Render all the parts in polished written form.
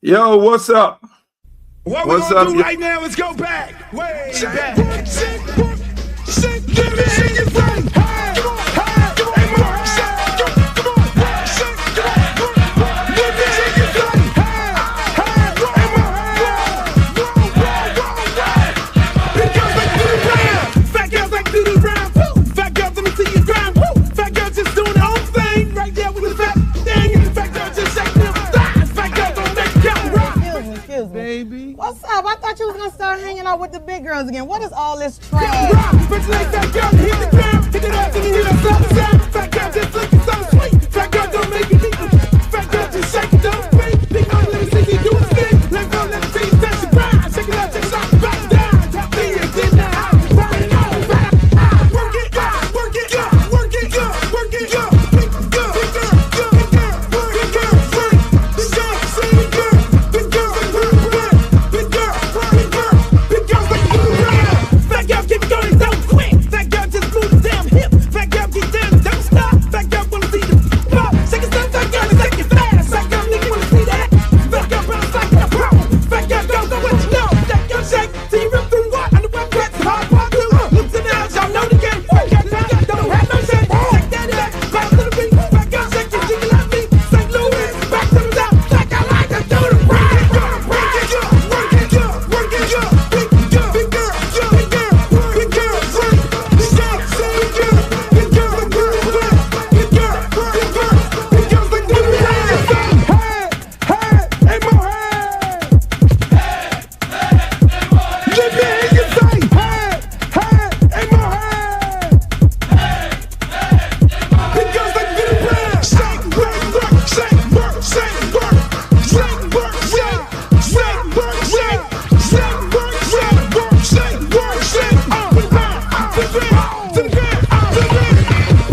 Yo, what's up? What we're gonna do right now is go back, way back. Give me your friend. Fat girls like to do the round. Fat girls, let me see you grind. Fat girls just doing their own thing right there with the fat thing. Fat girls just shaking them thighs. Fat girls don't make it count. Excuse me. Baby. What's up? I thought you was gonna start hanging out with the big girls again. What is all this trash? Fat girl, hit the ground. Hit it up and you know something. Fat girl just looking so sweet. Fat girl don't make it equal. Fat girl just shake it, don't speak. Big girl, let me see you do a thing. Let go, let me see you touch the ground. Shake it up, shake it up, back down. See you in the house. Work it, work it, work it, work it, work it, big girl, big girl, big girl, big girl, big girl, big girl, big girl, big girl, big girl, big girl, like you around. Fat girl keep going, don't quit. Fat girl just move the damn hip. Fat girl get down, don't stop. Fat girl wanna see the pop. Shake it, fat girl, shake it fast. Fat girl, nigga wanna see that. Fat girl bounce like a pro. Fat girl don't know what you know. Fat girl shake till you rip through what? On the web press, hard part two. Looks in the house, y'all know the game. Fat girl don't have no shame. Shake that back, back to the beat. Fat girl shake it, jiggle at me. St. Louis, back to the top. Like I like to do the ride. Work it, work it, work it, big girl, big girl, big girl, big girl, big girl, big girl, big girl, big girl, big girl, big girl, big girl, like do the ride. Hey, hey, more hey. Let me hear you say, hey, hey, more hey. Big girls like do the ride. Shake, work, shake, work, shake, work, shake, work, shake, shake, work, shake, shake, work, shake, work, shake, work, shake. To the ground, to the ground, to the ground, to the ground.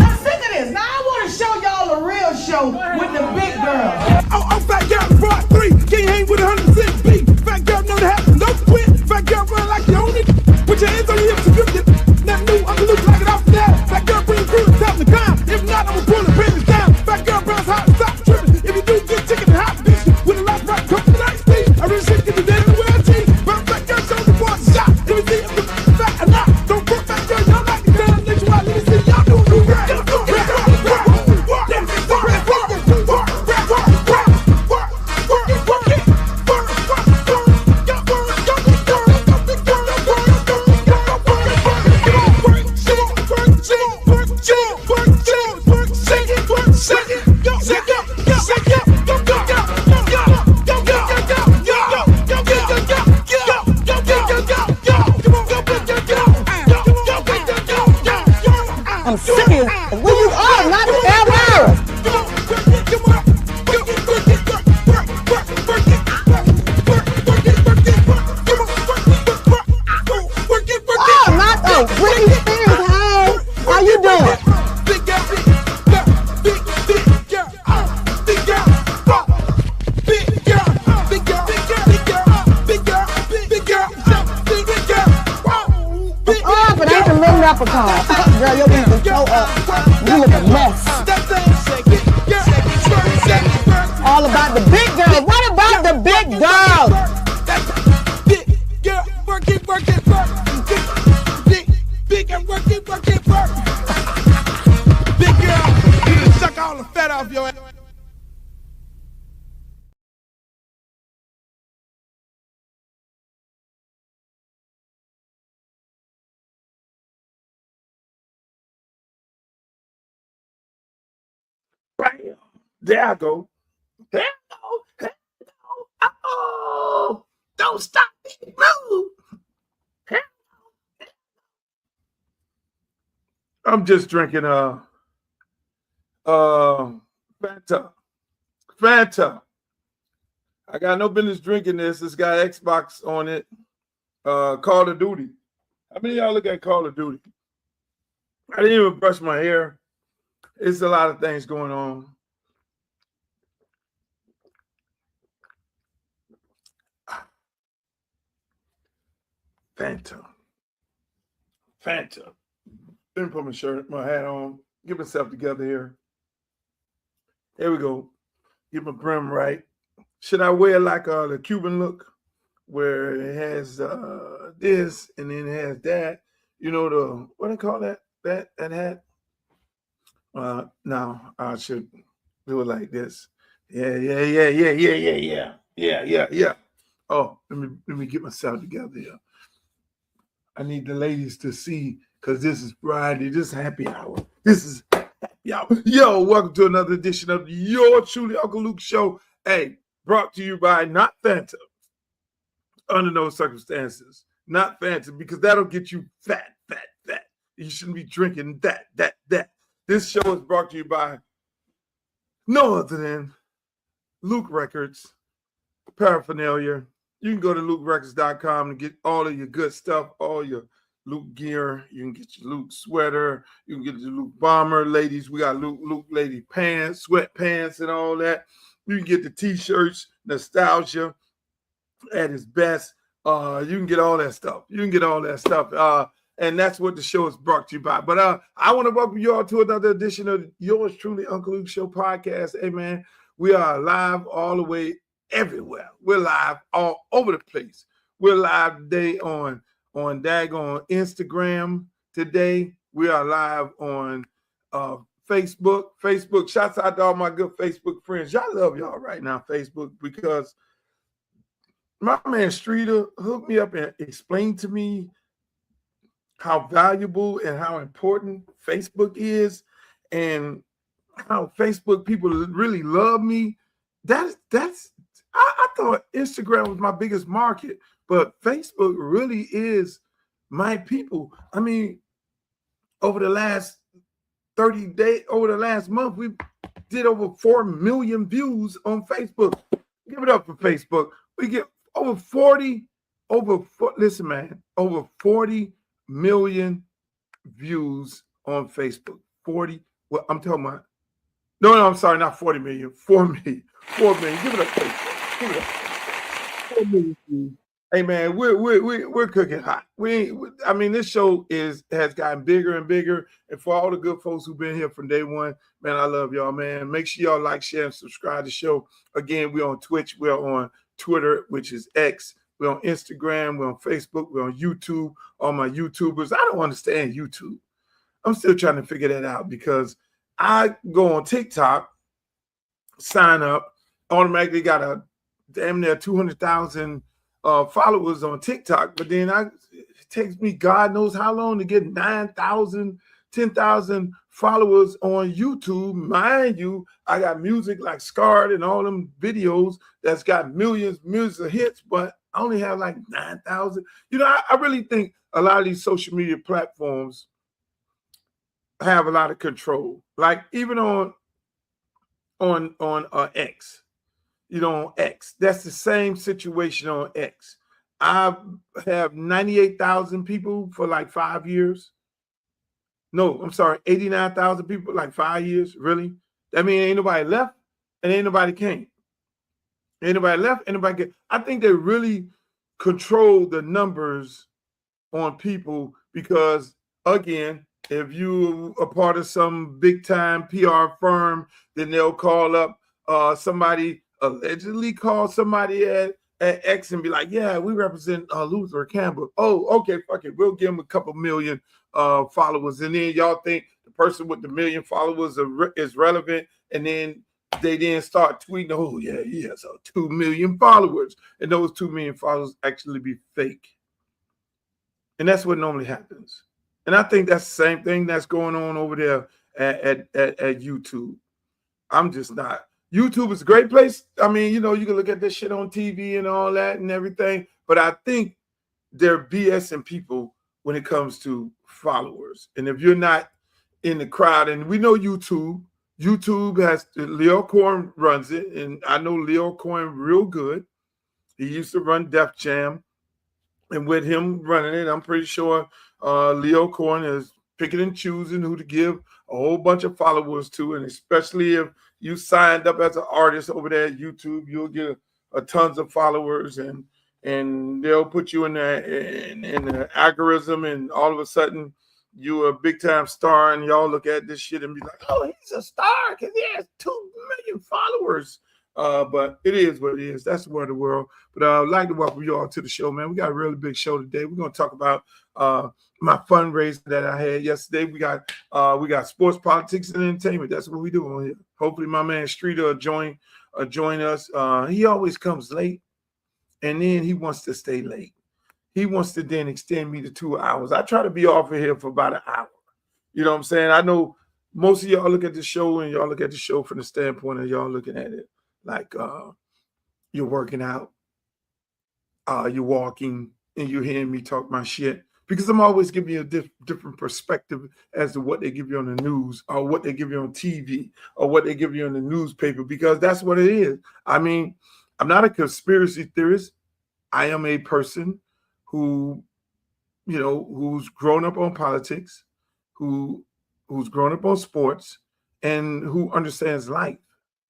I'm sick of this. Now I want to show y'all a real show with the big girls. Oh, fat girl, fraud 3. Can't hang with 100% beat. Fat girl, know the happen, no quit. Fat girl, run like you own it. Put your hands on your hips and grip it. Not new, Uncle Lke, like it off the that. Fat girl, bring crew to top the climb. If not, I'ma pull the business down. Fat girl, bounce hot, stop tripping. If you do, get chicken and hot bitch. With a lot of rock, come to the night speed. I really shit, get the dead in the world, G. But fat girl, show the boy a shot. Let me see if the fat or not. Don't put fat girl, y'all like the down. Let you out, let me see y'all do the rap. I'm sick of it. Where you are, not the Alabama. Oh, not the Britney Spears. Hey, how you doing? Oh, but ain't the little leprechaun. Girl, your knees are so up. You look a mess. All about the big girls. What about the big girls? Big girl, work it, work it, work. Big girl, work it, work it, work. Big girl, you done suck all the fat off your ass. Bam. There I go. Hello, hello. Oh, don't stop me. Move. I'm just drinking Fanta. I got no business drinking this. It's got Xbox on it. Call of Duty. How many of y'all look at Call of Duty? I didn't even brush my hair. It's a lot of things going on. Fanta. Let me put my hat on. Get myself together here. There we go. Get my brim right. Should I wear like the Cuban look where it has this and then it has that? You know, the what do they call that hat? No, I should do it like this. Yeah. Oh, let me get myself together here. I need the ladies to see because this is Friday. This is happy hour. This is happy hour. Yo, welcome to another edition of your truly Uncle Lke Show. Hey, brought to you by not Fanta. Under no circumstances, not Fanta, because that'll get you fat. You shouldn't be drinking that. This show is brought to you by no other than Luke Records, paraphernalia. You can go to LukeRecords.com and get all of your good stuff, all your Luke gear. You can get your Luke sweater. You can get your Luke bomber. Ladies, we got Luke lady pants, sweatpants, and all that. You can get the T-shirts, nostalgia at its best. You can get all that stuff. And that's what the show is brought to you by. But I want to welcome you all to another edition of yours truly, Uncle Lke Show podcast. Hey, man, we are live all the way everywhere. We're live all over the place. We're live today on daggone Instagram today. We are live on Facebook. Shouts out to all my good Facebook friends. Y'all love y'all right now, Facebook, because my man Streeter hooked me up and explained to me how valuable and how important Facebook is and how Facebook people really love me. I thought Instagram was my biggest market, but Facebook really is my people. I mean, over the last 30 days, over the last month, we did over 4 million views on Facebook. Give it up for Facebook. We get over 40 million views on Facebook. 40. Well, I'm talking about. No, I'm sorry, not 40 million. 4 million. 4 million. Give it up, Facebook. Give it up. 4 million views. Hey man, we're cooking hot. This show has gotten bigger and bigger. And for all the good folks who've been here from day one, man, I love y'all, man. Make sure y'all like, share, and subscribe to the show. Again, we're on Twitch, we're on Twitter, which is X. We're on Instagram, we're on Facebook, we're on YouTube. All my YouTubers, I don't understand YouTube. I'm still trying to figure that out because I go on TikTok, sign up, automatically got a damn near 200,000 followers on TikTok, but then it takes me God knows how long to get 9,000, 10,000 followers on YouTube. Mind you, I got music like Scarred and all them videos that's got millions of hits, but I only have like 9,000. You know, I really think a lot of these social media platforms have a lot of control. Like even on X, you know, on X, that's the same situation on X. I have 98,000 people for like 5 years. No, I'm sorry, 89,000 people like 5 years. Really? That means ain't nobody left and ain't nobody came. Ain't nobody left, ain't nobody came. I think they really control the numbers on people because, again, if you are part of some big time PR firm, then they'll call up somebody, allegedly call somebody at X and be like, yeah, we represent Luther Campbell. Oh, okay, fuck it. We'll give him a couple million followers. And then y'all think the person with the million followers is relevant. And then they then start tweeting, oh, yeah, he has 2 million followers. And those 2 million followers actually be fake. And that's what normally happens. And I think that's the same thing that's going on over there at YouTube. I'm just not. YouTube is a great place. I mean, you know, you can look at this shit on TV and all that and everything. But I think they're BSing people when it comes to followers. And if you're not in the crowd, and we know YouTube has, Leo Cohen runs it. And I know Leo Cohen real good. He used to run Def Jam. And with him running it, I'm pretty sure Leo Cohen is picking and choosing who to give a whole bunch of followers to. And especially if you signed up as an artist over there at YouTube, you'll get a tons of followers and they'll put you in the algorithm, and all of a sudden you're a big time star, and y'all look at this shit and be like, oh, he's a star because he has 2 million followers. But it is what it is. That's the word of the world. But I'd like to welcome you all to the show, man. We got a really big show today. We're going to talk about my fundraiser that I had yesterday. We got sports, politics, and entertainment. That's what we do on here. Hopefully, my man Streeter will join us. He always comes late, and then he wants to stay late. He wants to then extend me to 2 hours. I try to be off of here for about an hour. You know what I'm saying? I know most of y'all look at the show, and y'all look at the show from the standpoint of y'all looking at it like you're working out, you're walking, and you're hearing me talk my shit. Because I'm always giving you a different perspective as to what they give you on the news, or what they give you on TV, or what they give you in the newspaper, because that's what it is. I mean, I'm not a conspiracy theorist. I am a person who, who's grown up on politics, who's grown up on sports, and who understands life.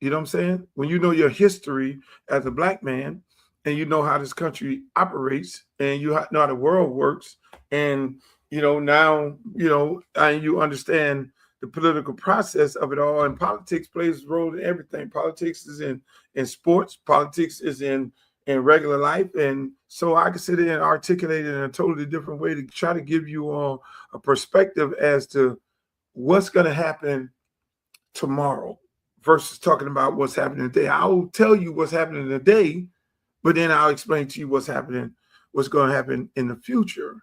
You know what I'm saying? When you know your history as a black man, and you know how this country operates, and you know how the world works, and and you understand the political process of it all, and politics plays a role in everything. Politics is in sports, politics is in regular life, and so I can sit there and articulate it in a totally different way to try to give you all a perspective as to what's going to happen tomorrow versus talking about what's happening today. I'll tell you what's happening today, but then I'll explain to you what's going to happen in the future.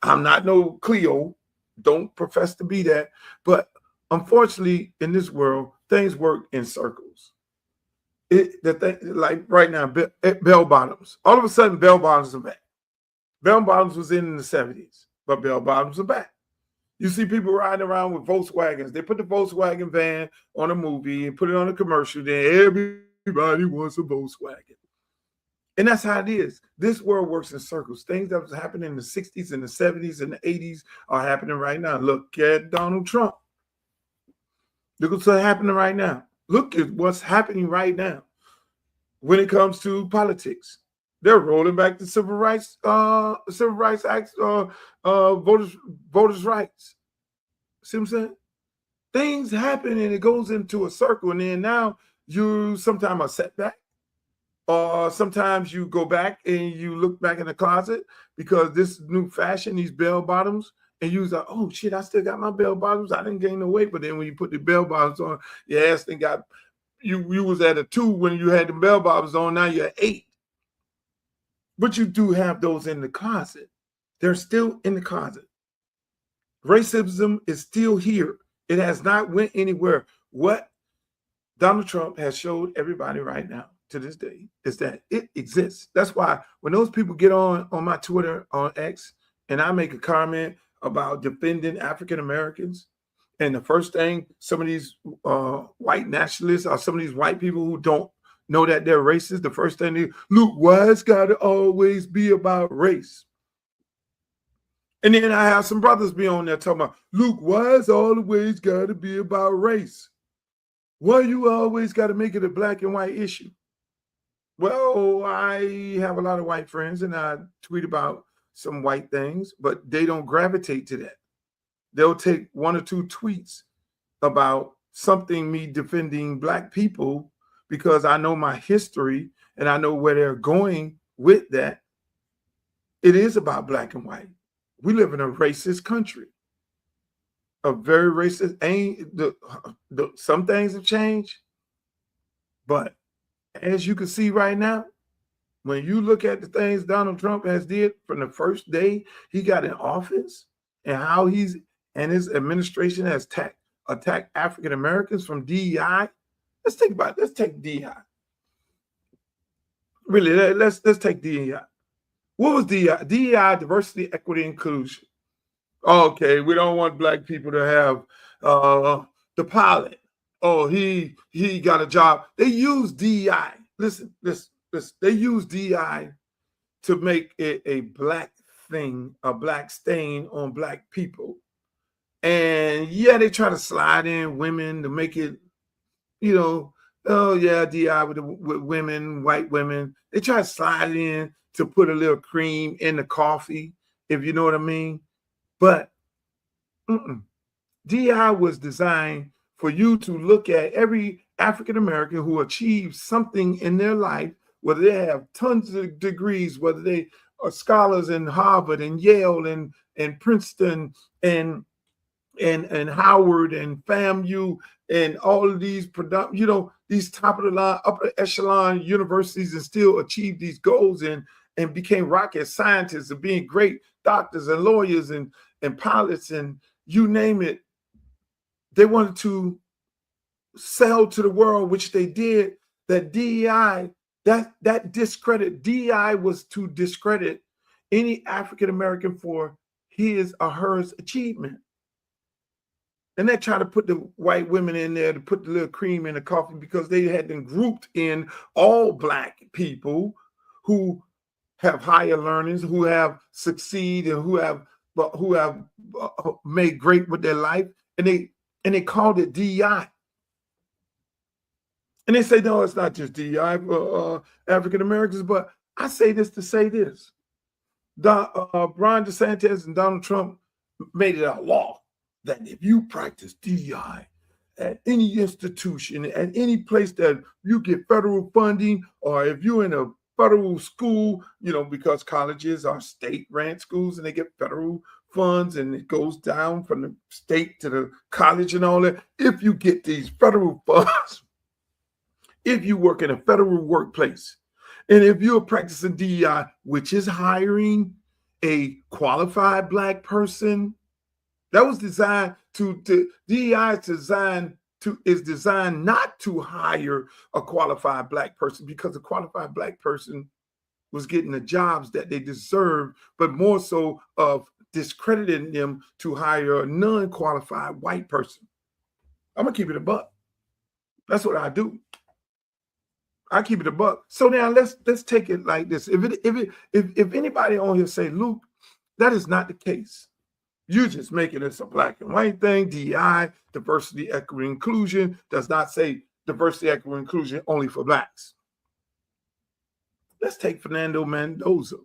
I'm not no Cleo, don't profess to be that, but unfortunately in this world, things work in circles. Like right now, bell bottoms. All of a sudden, bell bottoms are back. Bell bottoms was in the 70s, but bell bottoms are back. You see people riding around with Volkswagens. They put the Volkswagen van on a movie and put it on a commercial. Then everybody wants a Volkswagen. And that's how it is. This world works in circles. Things that was happening in the 60s and the 70s and the 80s are happening right now. Look at Donald Trump. Look what's happening right now. Look at what's happening right now when it comes to politics. They're rolling back the Civil Rights Act, voters' rights. See what I'm saying? Things happen and it goes into a circle, and then now you sometimes are set back, or sometimes you go back and you look back in the closet because this new fashion, these bell bottoms, and you was like, oh shit, I still got my bell bottoms. I didn't gain no weight, but then when you put the bell bottoms on, your ass then got you was at a 2 when you had the bell bottoms on. Now you're at 8. But you do have those in the closet. They're still in the closet. Racism is still here. It has not went anywhere. What Donald Trump has showed everybody right now to this day is that it exists. That's why when those people get on my Twitter, on X, and I make a comment about defending African Americans, and the first thing some of these white nationalists or some of these white people who don't know that they're racist, the first thing they look, why it's got to always be about race? And then I have some brothers be on there talking about, Luke, why it's always got to be about race? Why you always got to make it a black and white issue? Well, I have a lot of white friends, and I tweet about some white things, but they don't gravitate to that. They'll take 1 or 2 tweets about something, me defending black people, because I know my history and I know where they're going with that. It is about black and white. We live in a racist country, a very racist. Some things have changed, but as you can see right now, when you look at the things Donald Trump has did from the first day he got in office, and how his administration has attacked African Americans from DEI. Let's think about it. Let's take DEI. Really, let's take DEI. What was DEI? DEI, diversity, equity, inclusion. Okay, we don't want black people to have the pilot. Oh, he got a job. They use DEI. Listen. They use DEI to make it a black thing, a black stain on black people. And yeah, they try to slide in women to make it, oh yeah, DI with women, white women. They try to slide in to put a little cream in the coffee, if you know what I mean. But DI was designed for you to look at every African American who achieved something in their life, whether they have tons of degrees, whether they are scholars in Harvard and Yale and Princeton and Howard and FAMU and all of these, these top of the line, upper echelon universities, and still achieve these goals and became rocket scientists and being great doctors and lawyers and pilots and you name it. They wanted to sell to the world, which they did, that DEI, that discredit, DEI was to discredit any African American for his or her achievement. And they try to put the white women in there to put the little cream in the coffee because they had been grouped in all Black people who have higher learnings, who have succeeded, and who have made great with their life, and they called it DEI. And they say, no, it's not just DEI for African Americans, but I say this to say this. Ron DeSantis and Donald Trump made it a law that if you practice DEI at any institution, at any place that you get federal funding, or if you're in a federal school, because colleges are state-ran schools and they get federal funds and it goes down from the state to the college and all that. If you get these federal funds, if you work in a federal workplace, and if you're practicing DEI, which is hiring a qualified Black person, that was designed DEI is designed not to hire a qualified Black person, because a qualified Black person was getting the jobs that they deserved, but more so of discrediting them to hire a non-qualified white person. I'm gonna keep it a buck. That's what I do. I keep it a buck. So now let's take it like this. If anybody on here say, Luke, that is not the case. You're just making this a black and white thing. DEI, diversity, equity, inclusion, does not say diversity, equity, inclusion only for Blacks. Let's take Fernando Mendoza.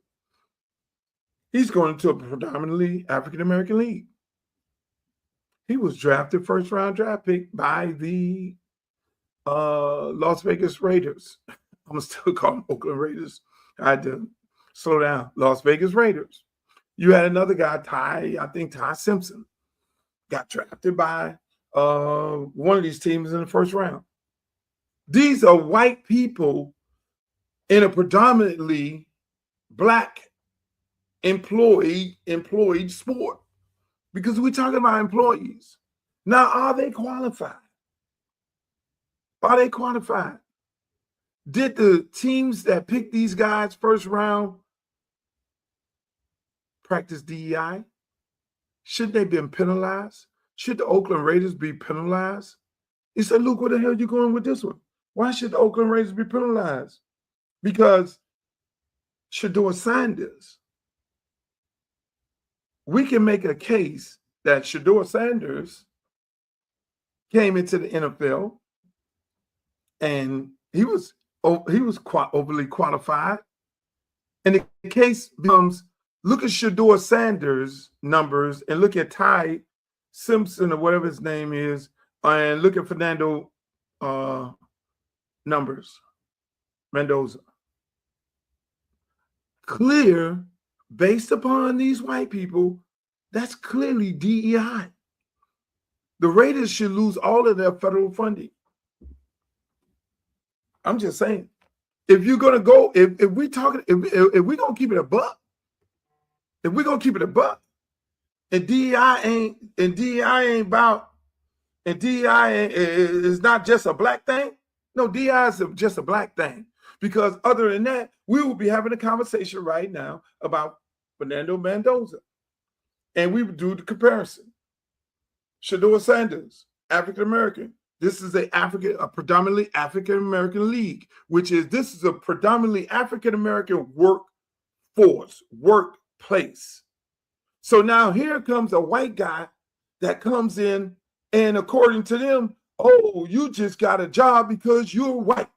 He's going to a predominantly African-American league. He was drafted first-round draft pick by the Las Vegas Raiders. I'm going to still call them Oakland Raiders. I had to slow down. Las Vegas Raiders. You had another guy, Ty Simpson, got drafted by one of these teams in the first round. These are white people in a predominantly Black employed sport, because we're talking about employees. Now, are they qualified? Are they qualified? Did the teams that picked these guys first round practice DEI? Should they been penalized? Should the Oakland Raiders be penalized? He said, Luke, where the hell are you going with this one? Why should the Oakland Raiders be penalized? Because Shedeur Sanders, we can make a case that Shedeur Sanders came into the NFL and he was overly qualified. And the case becomes, look at Shedeur Sanders' numbers and look at Ty Simpson or whatever his name is, and look at Fernando numbers, Mendoza. Clear, based upon these white people, that's clearly DEI. The Raiders should lose all of their federal funding. I'm just saying, if you're gonna go, if we're gonna keep it a buck, if we're gonna keep it a buck, and DEI ain't about, and DEI is not just a Black thing. No, DEI is just a Black thing. Because other than that, we will be having a conversation right now about Fernando Mendoza. And we would do the comparison. Shedeur Sanders, African-American. This is a predominantly African-American league, this is a predominantly African-American workplace. So now here comes a white guy that comes in, and according to them, oh, you just got a job because you're white.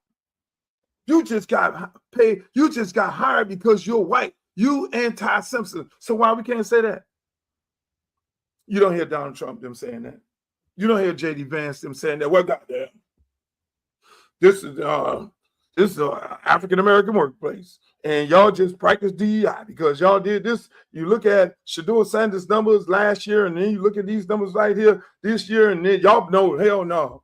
You just got paid. You just got hired because you're white. You and Ty Simpson. So why we can't say that? You don't hear Donald Trump them saying that. You don't hear J.D. Vance them saying that. Well, goddamn. this is an African American workplace, and y'all just practice DEI because y'all did this. You look at Shador Sanders' numbers last year, and then you look at these numbers right here this year, and then y'all know, hell no,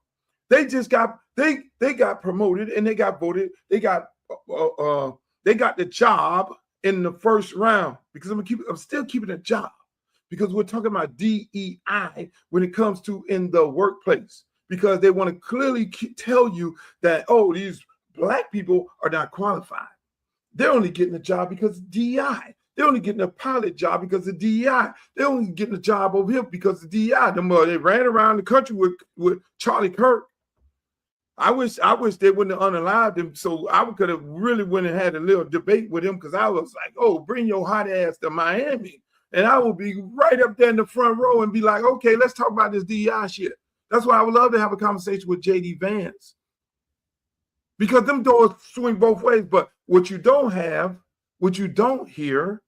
they just got they got promoted and they got voted. They got the job in the first round because I'm still keeping a job because we're talking about DEI when it comes to in the workplace. Because they want to clearly tell you that, oh, these black people are not qualified. They're only getting a job because of DEI. They're only getting a pilot job because of DEI. They're only getting a job over here because of DEI. They ran around the country with Charlie Kirk. I wish they wouldn't have unalived him, so I could have really went and had a little debate with him because I was like, oh, bring your hot ass to Miami. And I would be right up there in the front row and be like, okay, let's talk about this DEI shit. That's why I would love to have a conversation with J.D. Vance. Because them doors swing both ways. But what you don't hear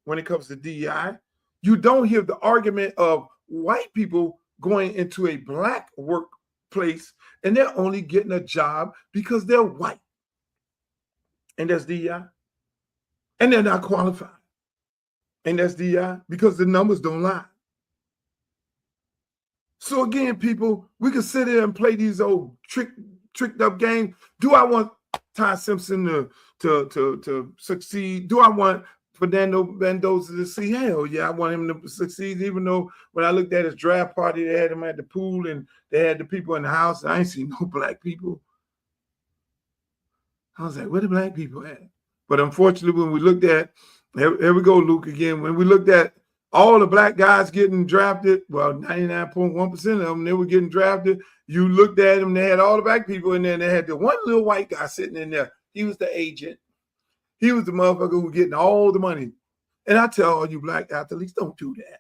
when it comes to DEI, you don't hear the argument of white people going into a black workplace and they're only getting a job because they're white. And that's DEI. And they're not qualified. And that's DEI because the numbers don't lie. So again, people, we can sit here and play these old tricked up games. Do I want Ty Simpson to succeed? Do I want Fernando Mendoza to see? Hell yeah, I want him to succeed. Even though when I looked at his draft party, they had him at the pool and they had the people in the house. And I ain't seen no black people. I was like, where the black people at? But unfortunately, when we looked at, here we go, Luke again. When we looked at all the black guys getting drafted, well, 99.1% of them, they were getting drafted. You looked at them, they had all the black people in there, and they had the one little white guy sitting in there. He was the agent. He was the motherfucker who was getting all the money. And I tell all you black athletes, don't do that.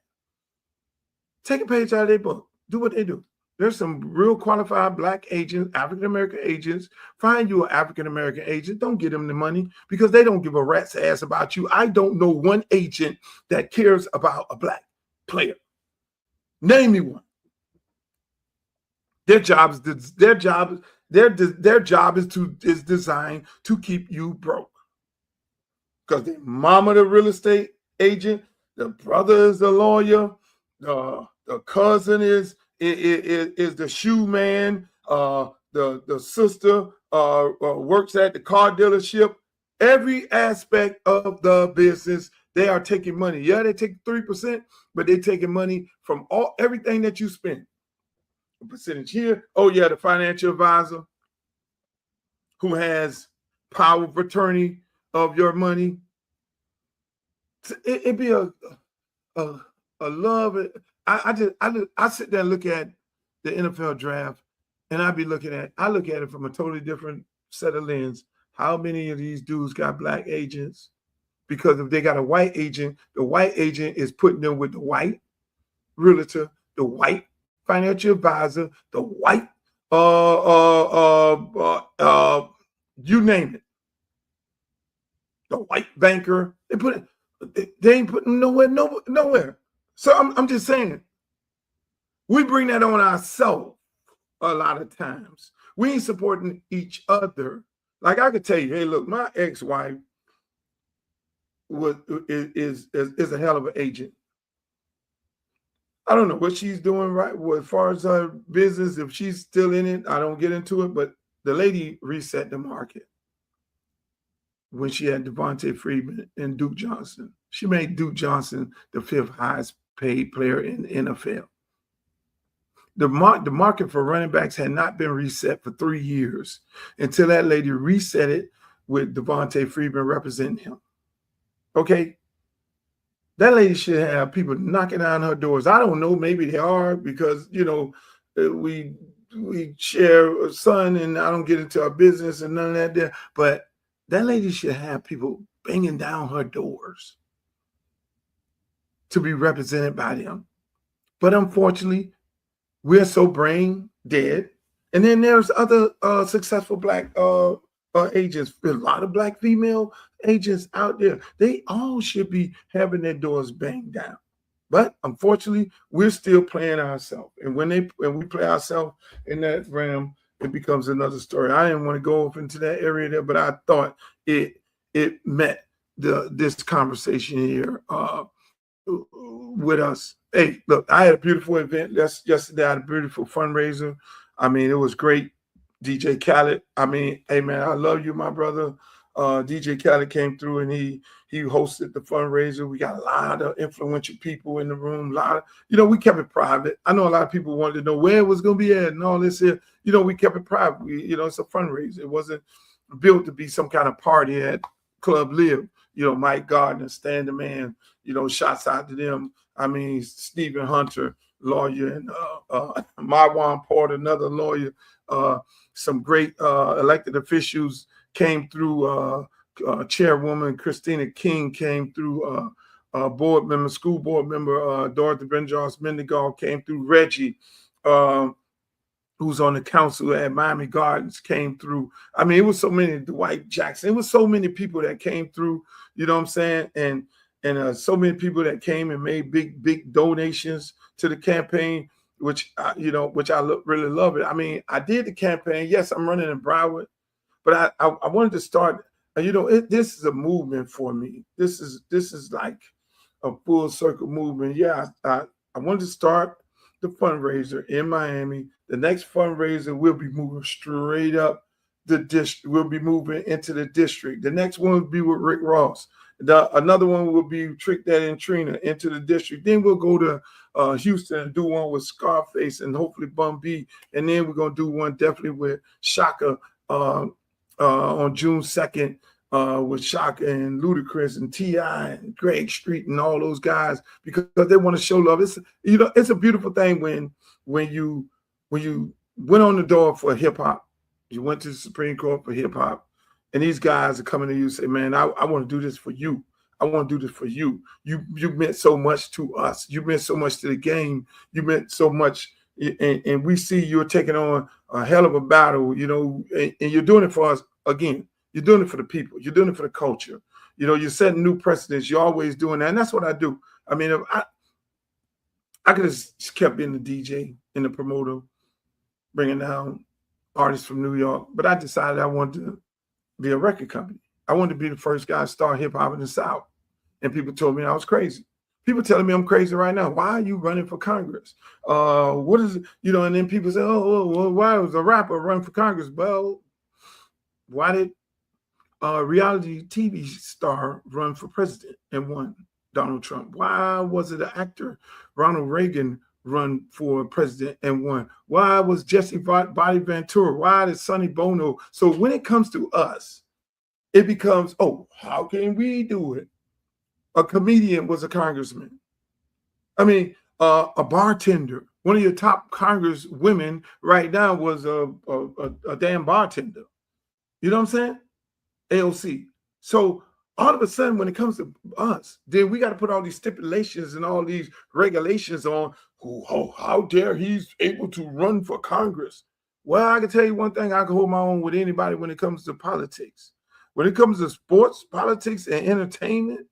Take a page out of their book. Do what they do. There's some real qualified black agents, African-American agents. Find you an African-American agent. Don't get them the money because they don't give a rat's ass about you. I don't know one agent that cares about a black player. Name me one. Their job is designed to keep you broke. Because the mama the real estate agent, the brother is the lawyer, the cousin is the shoe man, the sister works at the car dealership. Every aspect of the business, they are taking money. Yeah, they take 3%, but they're taking money from everything that you spend. A percentage here. Oh yeah, the financial advisor who has power of attorney of your money. It'd be a love. I sit there and look at the NFL draft, and I look at it from a totally different set of lens. How many of these dudes got black agents? Because if they got a white agent, the white agent is putting them with the white realtor, the white financial advisor, the white you name it, the white banker. They ain't putting nowhere. So I'm just saying, we bring that on ourselves a lot of times. We ain't supporting each other. Like I could tell you, hey, look, my ex-wife is a hell of an agent. I don't know what she's doing right as far as her business. If she's still in it, I don't get into it. But the lady reset the market when she had Devontae Freeman and Duke Johnson. She made Duke Johnson the 5th highest paid player in the NFL. The market for running backs had not been reset for 3 years until that lady reset it with Devontae Freeman representing him. Okay? That lady should have people knocking on her doors. I don't know. Maybe they are because, we share a son and I don't get into our business and none of that there. But that lady should have people banging down her doors to be represented by them. But unfortunately, we're so brain dead. And then there's other successful black agents. There's a lot of black female agents out there. They all should be having their doors banged down. But unfortunately, we're still playing ourselves. And when we play ourselves in that realm, it becomes another story. I didn't want to go off into that area there, but I thought it met this conversation here with us. Hey, look, I had a beautiful event yesterday. I had a beautiful fundraiser. I mean, it was great. DJ Khaled. I mean, hey man, I love you, my brother. DJ Khaled came through and he hosted the fundraiser. We got a lot of influential people in the room. We kept it private. I know a lot of people wanted to know where it was going to be at and all this here. We kept it private. It's a fundraiser. It wasn't built to be some kind of party at Club Live. Mike Gardner, Stan the Man, shots out to them. I mean, Stephen Hunter, lawyer, and Marwan Porter, another lawyer. Some great elected officials came through. Chairwoman Christina King came through. School board member Dorothy Benjars Mendigal came through. Reggie, who's on the council at Miami Gardens, came through. I mean, it was so many. Dwight Jackson. It was so many people that came through. You know what I'm saying? And so many people that came and made big donations to the campaign, which I really love it. I mean, I did the campaign. Yes, I'm running in Broward, but I wanted to start. This is a movement for me. This is like a full circle movement. Yeah, I wanted to start the fundraiser in Miami. The next fundraiser will be moving straight up the district. We'll be moving into the district. The next one will be with Rick Ross. Another one will be Trick Daddy and Trina into the district. Then we'll go to Houston and do one with Scarface and hopefully Bun B. And then we're going to do one definitely with Shaka on June 2nd with Shaka and Ludacris and T.I. and Greg Street and all those guys because they want to show love. It's a beautiful thing when you went on the door for hip hop. You went to the Supreme Court for hip hop. And these guys are coming to you and say, man, I want to do this for you. I want to do this for you. You meant so much to us. You meant so much to the game. You meant so much. And we see you're taking on a hell of a battle, and you're doing it for us again. You're doing it for the people. You're doing it for the culture. You're setting new precedents. You're always doing that. And that's what I do. I mean, if I could have just kept being the DJ and the promoter, bringing down artists from New York, but I decided I wanted to be a record company. I wanted to be the first guy to start hip hop in the South. And people told me I was crazy. People telling me I'm crazy right now. Why are you running for Congress? What is it? And then people say, well, why was a rapper run for Congress? Well, why did a reality TV star run for president and won? Donald Trump. Why was it an actor, Ronald Reagan, run for president and won? Why was Jesse Body Ventura? Why did Sonny Bono? So when it comes to us, it becomes, how can we do it? A comedian was a congressman. I mean, a bartender. One of your top Congress women right now was a damn bartender. You know what I'm saying? AOC. So all of a sudden, when it comes to us, then we got to put all these stipulations and all these regulations on how dare he's able to run for Congress. Well, I can tell you one thing, I can hold my own with anybody when it comes to politics. When it comes to sports, politics, and entertainment,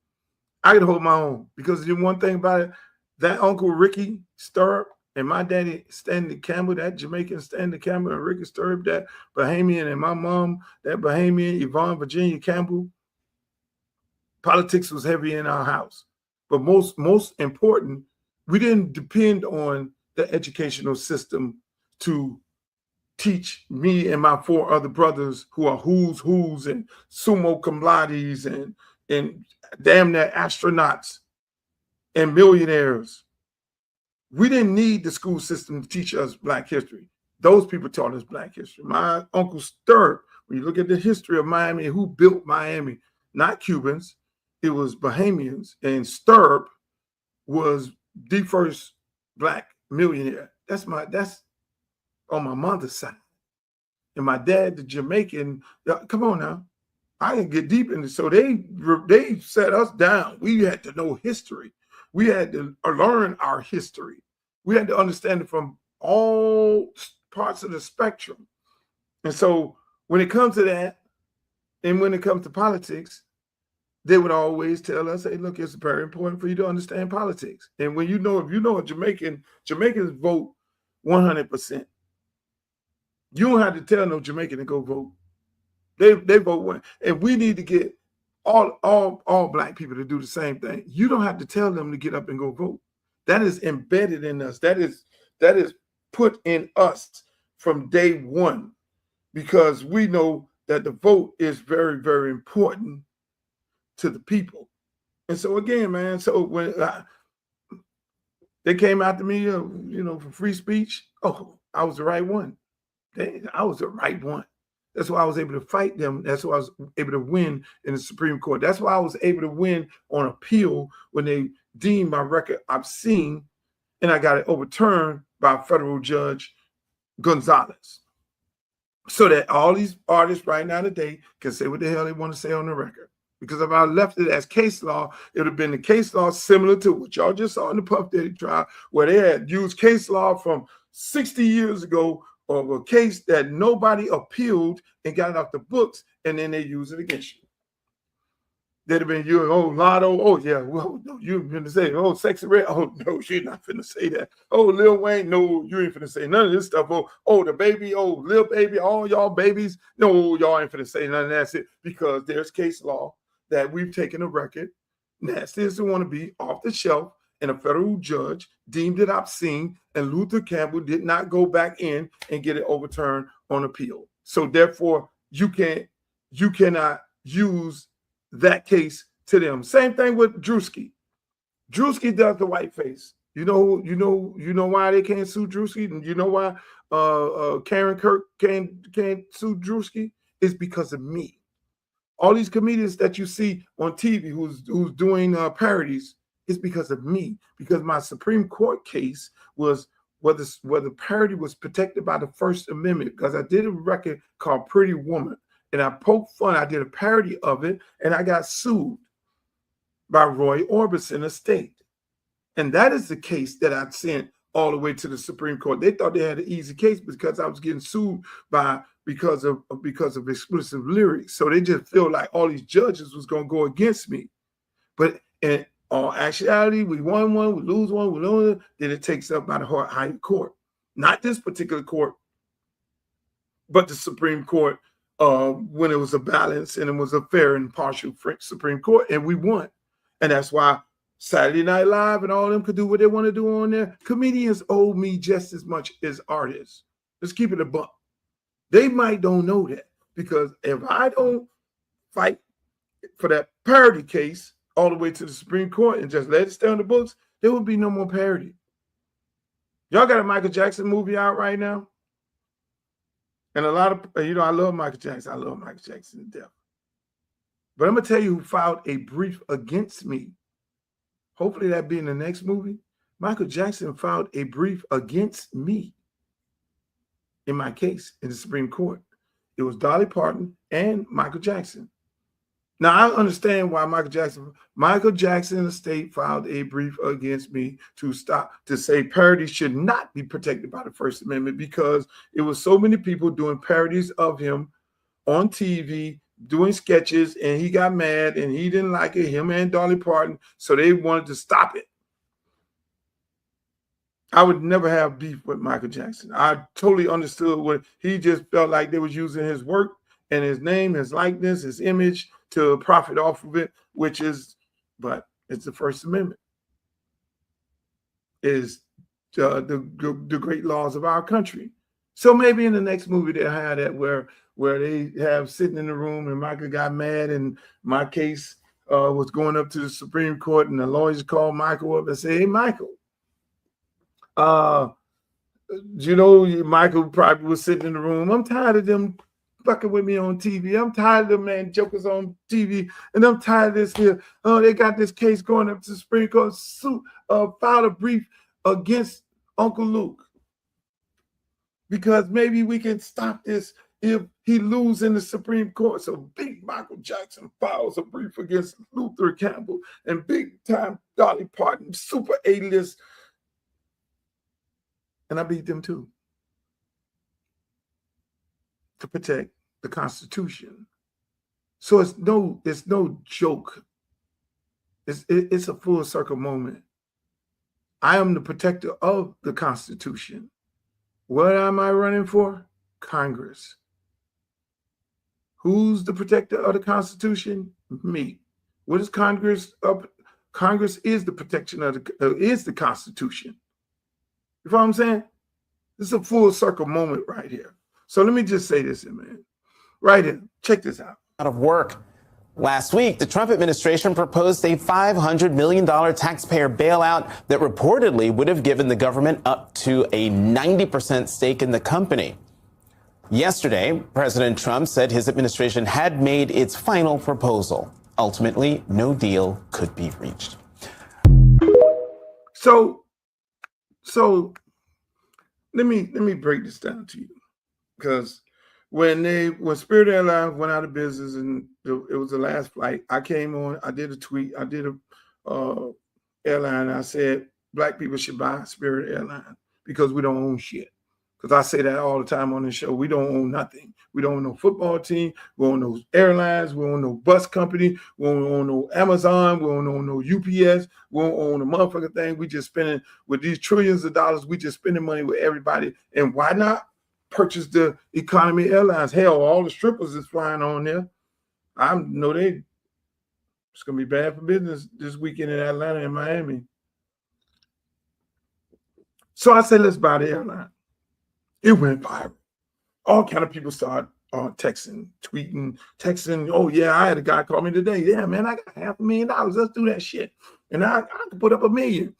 I can hold my own. Because the one thing about it, that Uncle Ricky Stirrup and my daddy Stanley Campbell, that Jamaican Stanley Campbell and Ricky Stirrup, that Bahamian, and my mom, that Bahamian Yvonne Virginia Campbell, politics was heavy in our house. But most important, we didn't depend on the educational system to teach me and my 4 other brothers who are who's and summa cum laudes and damn near astronauts and millionaires. We didn't need the school system to teach us Black history. Those people taught us Black history. My Uncle Stirrup, when you look at the history of Miami, who built Miami, not Cubans, it was Bahamians, and Stirrup was the first Black millionaire. That's on my mother's side. And my dad, the Jamaican, come on now. I can get deep into it. So they set us down. We had to know history. We had to learn our history. We had to understand it from all parts of the spectrum. And so when it comes to that, and when it comes to politics, they would always tell us, hey, look, it's very important for you to understand politics. And when if you know a Jamaicans vote 100%. You don't have to tell no Jamaican to go vote. They vote one. And we need to get all black people to do the same thing. You don't have to tell them to get up and go vote. That is embedded in us. That is put in us from day one, because we know that the vote is very, very important to the people. And so again, man, so when they came after me, for free speech, I was the right one. I was the right one. That's why I was able to fight them. That's why I was able to win in the Supreme Court. That's why I was able to win on appeal when they deemed my record obscene, and I got it overturned by federal judge Gonzalez. So that all these artists right now today can say what the hell they want to say on the record. Because if I left it as case law, it would have been the case law similar to what y'all just saw in the Puff Daddy trial, where they had used case law from 60 years ago of a case that nobody appealed and got it off the books, and then they use it against you. They'd have been you, Lotto, well, no, you ain't finna say, Sexy Red, no, she's not finna say that. Lil Wayne, no, you ain't finna say none of this stuff. The baby, Lil Baby, all y'all babies, no, y'all ain't finna say none of that shit, because there's case law that we've taken a record, nasty as they want to be, off the shelf, and a federal judge deemed it obscene, and Luther Campbell did not go back in and get it overturned on appeal. So therefore, you cannot use that case to them. Same thing with Drewski. Drewski does the whiteface. You know why they can't sue Drewski, and you know why Karen Kirk can't sue Drewski? It's because of me. All these comedians that you see on TV who's doing parodies, it's because of me, because my Supreme Court case was whether parody was protected by the First Amendment, because I did a record called Pretty Woman, and I poked fun. I did a parody of it, and I got sued by Roy Orbison Estate. And that is the case that I sent all the way to the Supreme Court. They thought they had an easy case because I was getting sued because of explicit lyrics. So they just feel like all these judges was going to go against me. But in all actuality, we won one, we lose one, we lose one, then it takes up by the higher court. Not this particular court, but the Supreme Court, when it was a balance and it was a fair and impartial Supreme Court, and we won. And that's why Saturday Night Live and all of them could do what they want to do on there. Comedians owe me just as much as artists. Let's keep it a buck. They might don't know that, because if I don't fight for that parody case all the way to the Supreme Court and just let it stay on the books, there would be no more parody. Y'all got a Michael Jackson movie out right now. And a lot of, I love Michael Jackson. I love Michael Jackson to death. But I'm going to tell you who filed a brief against me. Hopefully that be in the next movie. Michael Jackson filed a brief against me in my case in the Supreme Court. It was Dolly Parton and Michael Jackson. Now, I understand why Michael Jackson Estate filed a brief against me to say parody should not be protected by the First Amendment, because it was so many people doing parodies of him on TV, doing sketches, and he got mad and he didn't like it, him and Dolly Parton, so they wanted to stop it. I would never have beef with Michael Jackson. I totally understood what he just felt like they was using his work and his name, his likeness, his image to profit off of it, but it's the First Amendment. Is the great laws of our country. So maybe in the next movie they'll have that where they have sitting in the room and Michael got mad and my case was going up to the Supreme Court, and the lawyers called Michael up and say, "Hey, Michael, Michael probably was sitting in the room. I'm tired of them fucking with me on TV. I'm tired of them jokers on TV, and I'm tired of this here. They got this case going up to the Supreme Court. Filed a brief against Uncle Lke, because maybe we can stop this if he loses in the Supreme Court." So big Michael Jackson files a brief against Luther Campbell and big time Dolly Parton, super A-list, and I beat them too, to protect the Constitution. So it's no joke. It's a full circle moment. I am the protector of the Constitution. What am I running for? Congress. Who's the protector of the Constitution? Me. What is Congress? Congress is the protection of is the Constitution. You know what I'm saying? This is a full circle moment right here. So let me just say this, man. Right here. Check this out. Out of work. Last week, the Trump administration proposed a $500 million taxpayer bailout that reportedly would have given the government up to a 90% stake in the company. Yesterday, President Trump said his administration had made its final proposal. Ultimately, no deal could be reached. So let me break this down to you, because when Spirit Airlines went out of business and it was the last flight, I came on, I did a tweet, I did a airline. I said black people should buy Spirit Airlines because we don't own shit. Because I say that all the time on this show. We don't own nothing. We don't own no football team. We don't own no airlines. We don't own no bus company. We don't own no Amazon. We don't own no UPS. We don't own a motherfucking thing. We just spending with these trillions of dollars. We just spending money with everybody. And why not purchase the economy airlines? Hell, all the strippers is flying on there. I know it's gonna be bad for business this weekend in Atlanta and Miami. So I said, let's buy the airline. It went viral. All kind of people started texting, tweeting, texting. Oh yeah, I had a guy call me today. Yeah, man, I got $500,000. Let's do that shit. And I could put up $1 million.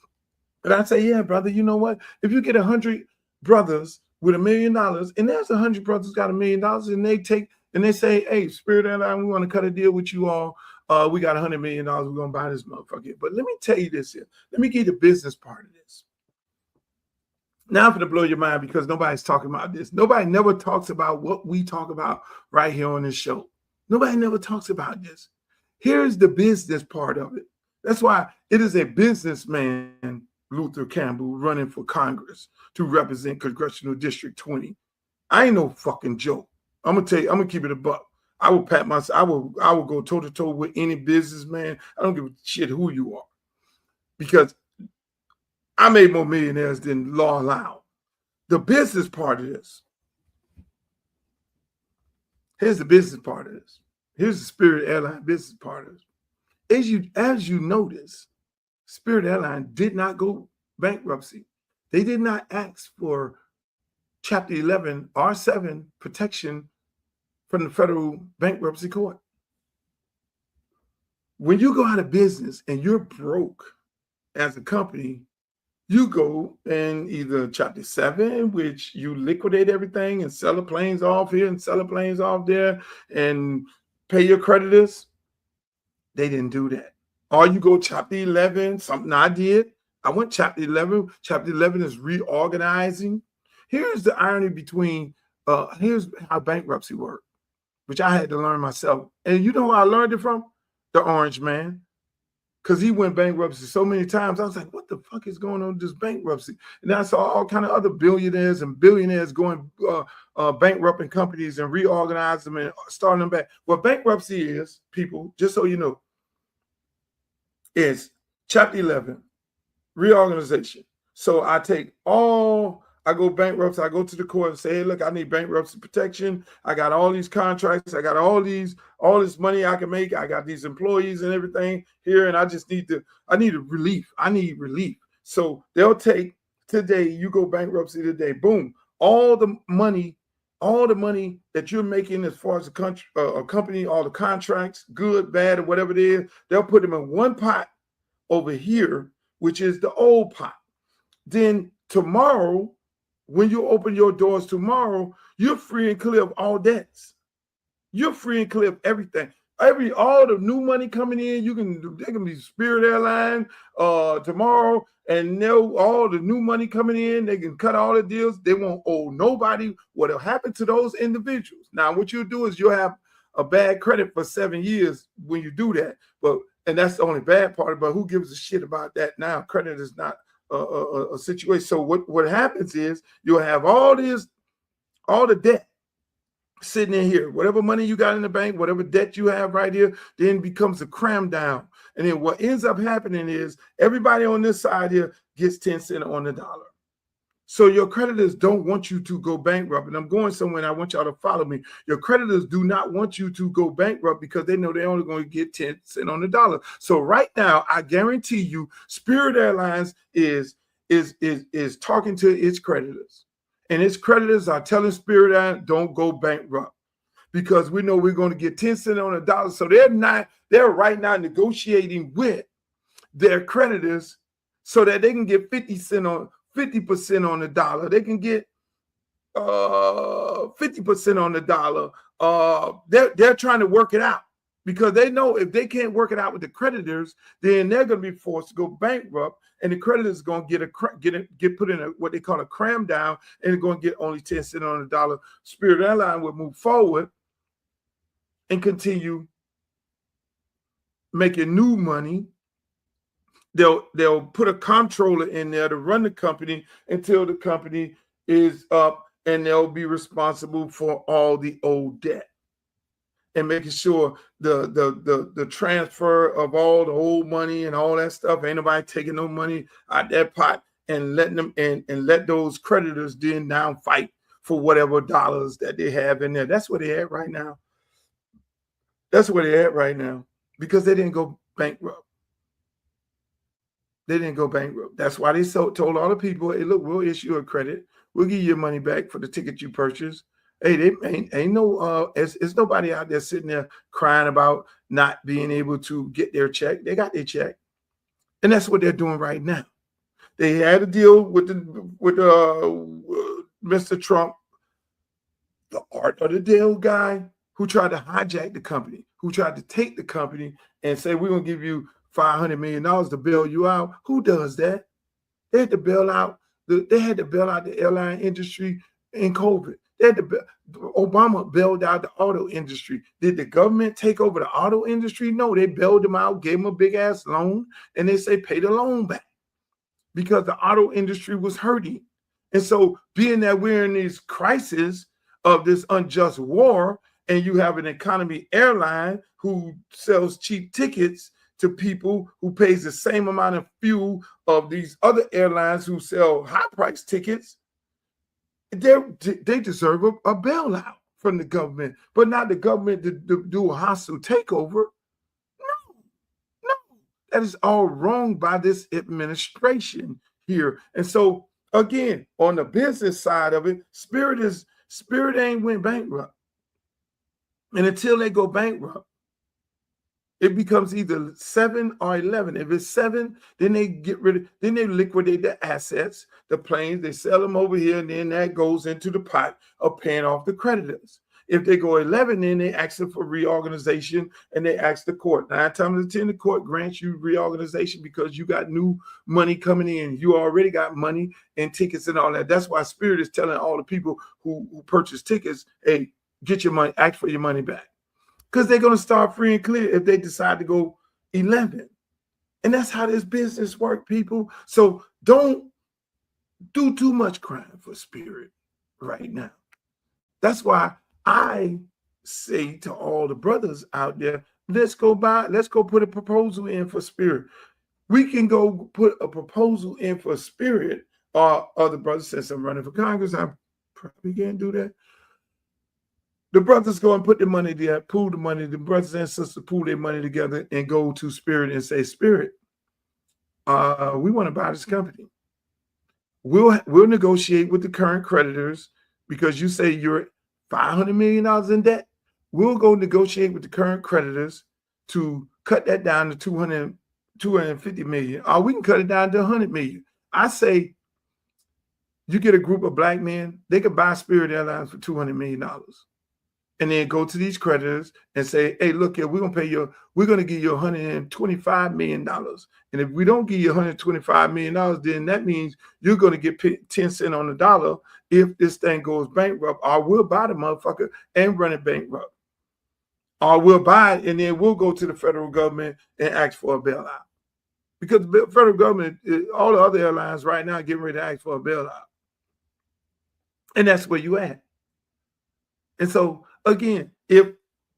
And I say, yeah, brother, you know what? If you get 100 brothers with $1 million, and there's 100 brothers got $1 million, and they say, hey, Spirit Airline, we want to cut a deal with you all. We got $100 million. We're gonna buy this motherfucker. But let me tell you this here. Let me give you the business part of this. Now I'm going to blow your mind because nobody's talking about this. Nobody never talks about what we talk about right here on this show. Nobody never talks about this. Here's the business part of it. That's why it is a businessman, Luther Campbell, running for Congress to represent Congressional District 20. I ain't no fucking joke. I'm going to tell you, I'm going to keep it a buck. I will pat myself. I will go toe to toe with any businessman. I don't give a shit who you are, because I made more millionaires than law allowed. The business part of this. Here's the business part of this. Here's the Spirit Airline business part of this. As you notice, Spirit Airline did not go bankruptcy. They did not ask for Chapter 11 R7 protection from the federal bankruptcy court. When you go out of business and you're broke as a company, you go in either Chapter 7, which you liquidate everything and sell the planes off here and sell the planes off there and pay your creditors. They didn't do that. Or you go Chapter 11, something I did. I went Chapter 11. Chapter 11 is reorganizing. Here's the irony between, here's how bankruptcy works, which I had to learn myself. And you know where I learned it from? The Orange Man. Because he went bankruptcy so many times. I was like, what the fuck is going on with this bankruptcy? And then I saw all kind of other billionaires and billionaires going bankrupt in companies and reorganize them and starting them back. What bankruptcy is, people, just so you know, is Chapter 11, reorganization. So I go bankrupt. I go to the court and say, hey, look, I need bankruptcy protection. I got all these contracts. I got all this money I can make. I got these employees and everything here. And I need relief. I need relief. So they'll take today, you go bankruptcy today, boom, all the money that you're making as far as a company, all the contracts, good, bad, or whatever it is, they'll put them in one pot over here, which is the old pot. Then tomorrow, when you open your doors tomorrow, you're free and clear of all debts. You're free and clear of everything. All the new money coming in, they can be Spirit Airline tomorrow, and all the new money coming in, they can cut all the deals. They won't owe nobody. What'll happen to those individuals? Now, what you'll do is you'll have a bad credit for 7 years when you do that. And that's the only bad part. But who gives a shit about that now? Credit is not a situation. So what happens is you'll have all the debt sitting in here, whatever money you got in the bank, whatever debt you have right here, then becomes a cram down. And then what ends up happening is everybody on this side here gets 10 cents on the dollar. So your creditors don't want you to go bankrupt. And I'm going somewhere and I want y'all to follow me. Your creditors do not want you to go bankrupt because they know they're only going to get 10 cents on the dollar. So right now, I guarantee you, Spirit Airlines is talking to its creditors. And its creditors are telling Spirit Airlines, don't go bankrupt, because we know we're going to get 10 cents on the dollar. So they're right now negotiating with their creditors so that they can get 50% on the dollar. They can get 50% on the dollar. They're trying to work it out because they know if they can't work it out with the creditors, then they're going to be forced to go bankrupt, and the creditors are going to get put in what they call a cram down, and they're going to get only 10 cents on the dollar. Spirit Airlines will move forward and continue making new money. They'll put a comptroller in there to run the company until the company is up, and they'll be responsible for all the old debt and making sure the transfer of all the old money and all that stuff. Ain't nobody taking no money out that pot and letting them and let those creditors then now fight for whatever dollars that they have in there. That's where they're at right now. That's where they're at right now because they didn't go bankrupt. They didn't go bankrupt. That's why they told all the people, hey, look, we'll issue a credit. We'll give you your money back for the ticket you purchased. Hey, they ain't no, it's nobody out there sitting there crying about not being able to get their check. They got their check. And that's what they're doing right now. They had a deal with Mr. Trump, the art of the deal guy, who tried to hijack the company, who tried to take the company and say, we're going to give you $500 million to bail you out. Who does that? They had to bail out the airline industry in COVID. Obama bailed out the auto industry. Did the government take over the auto industry? No, they bailed them out, gave them a big ass loan, and they say pay the loan back because the auto industry was hurting. And so being that we're in this crisis of this unjust war, and you have an economy airline who sells cheap tickets to people who pays the same amount of fuel of these other airlines who sell high-priced tickets, they deserve a bailout from the government, but not the government to do a hostile takeover. No, that is all wrong by this administration here. And so, again, on the business side of it, Spirit ain't went bankrupt. And until they go bankrupt, it becomes either 7 or 11. If it's 7, then they they liquidate the assets, the planes, they sell them over here, and then that goes into the pot of paying off the creditors. If they go 11, then they ask them for reorganization, and they ask the court. 9 times out of 10, the court grants you reorganization because you got new money coming in. You already got money and tickets and all that. That's why Spirit is telling all the people who purchase tickets, hey, get your money, ask for your money back. Because they're going to start free and clear if they decide to go 11. And that's how this business works, people. So don't do too much crime for Spirit right now. That's why I say to all the brothers out there, let's go put a proposal in for Spirit. We can go put a proposal in for Spirit, or other brothers, since I'm running for Congress, I probably can't do that. The brothers go and put the money there, pool the money. The brothers and sisters pool their money together and go to Spirit and say, Spirit, we want to buy this company. We'll negotiate with the current creditors because you say you're $500 million in debt. We'll go negotiate with the current creditors to cut that down to 250 million. Or we can cut it down to 100 million. I say you get a group of black men, they could buy Spirit Airlines for $200 million. And then go to these creditors and say, hey, look here, we're going to give you $125 million. And if we don't give you $125 million, then that means you're going to get 10 cents on the dollar if this thing goes bankrupt, or we'll buy the motherfucker and run it bankrupt. Or we'll buy it and then we'll go to the federal government and ask for a bailout. Because the federal government, all the other airlines right now are getting ready to ask for a bailout. And that's where you at. And so, again, if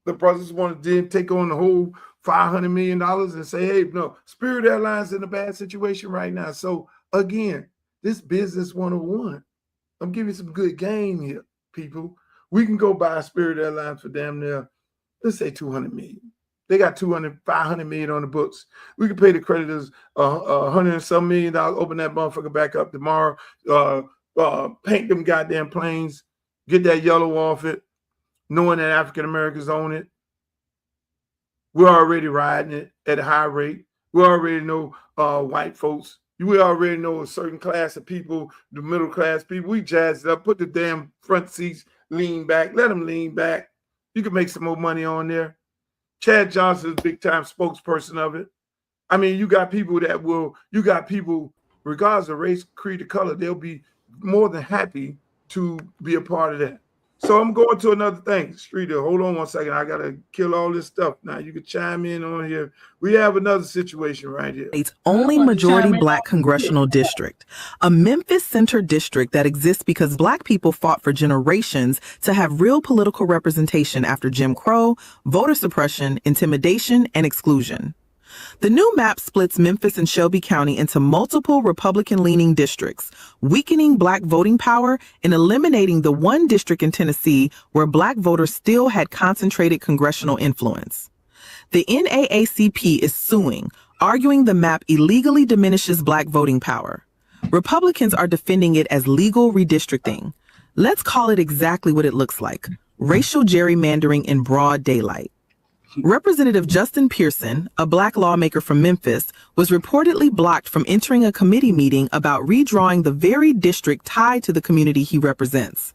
the brothers want to then take on the whole $500 million and say, hey, no, Spirit Airlines in a bad situation right now. So, again, this business 101. I'm giving you some good game here, people. We can go buy Spirit Airlines for damn near, let's say $200 million. They got $500 million on the books. We can pay the creditors $100 and some million, open that motherfucker back up tomorrow, paint them goddamn planes, get that yellow off it, knowing that African Americans own it. We're already riding it at a high rate. We already know white folks. We already know a certain class of people, the middle class people. We jazzed it up, put the damn front seats, lean back, let them lean back. You can make some more money on there. Chad Johnson is a big time spokesperson of it. I mean, you got people, regardless of race, creed, or color, they'll be more than happy to be a part of that. So I'm going to another thing. Streeter, hold on one second. I got to kill all this stuff. Now you can chime in on here. We have another situation right here. Its only majority Black congressional district, a Memphis-centered district that exists because Black people fought for generations to have real political representation after Jim Crow, voter suppression, intimidation, and exclusion. The new map splits Memphis and Shelby County into multiple Republican-leaning districts, weakening Black voting power and eliminating the one district in Tennessee where Black voters still had concentrated congressional influence. The NAACP is suing, arguing the map illegally diminishes Black voting power. Republicans are defending it as legal redistricting. Let's call it exactly what it looks like: racial gerrymandering in broad daylight. Representative Justin Pearson, a Black lawmaker from Memphis, was reportedly blocked from entering a committee meeting about redrawing the very district tied to the community he represents.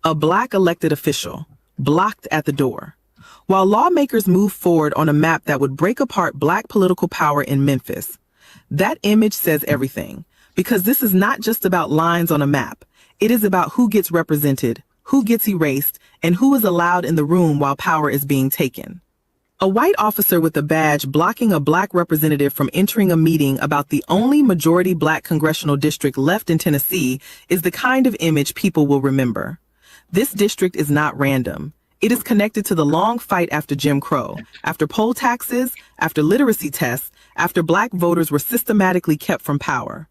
A Black elected official, blocked at the door. While lawmakers moved forward on a map that would break apart Black political power in Memphis. That image says everything, because this is not just about lines on a map. It is about who gets represented, who gets erased, and who is allowed in the room while power is being taken. A white officer with a badge blocking a Black representative from entering a meeting about the only majority Black congressional district left in Tennessee is the kind of image people will remember. This district is not random. It is connected to the long fight after Jim Crow, after poll taxes, after literacy tests, after Black voters were systematically kept from power.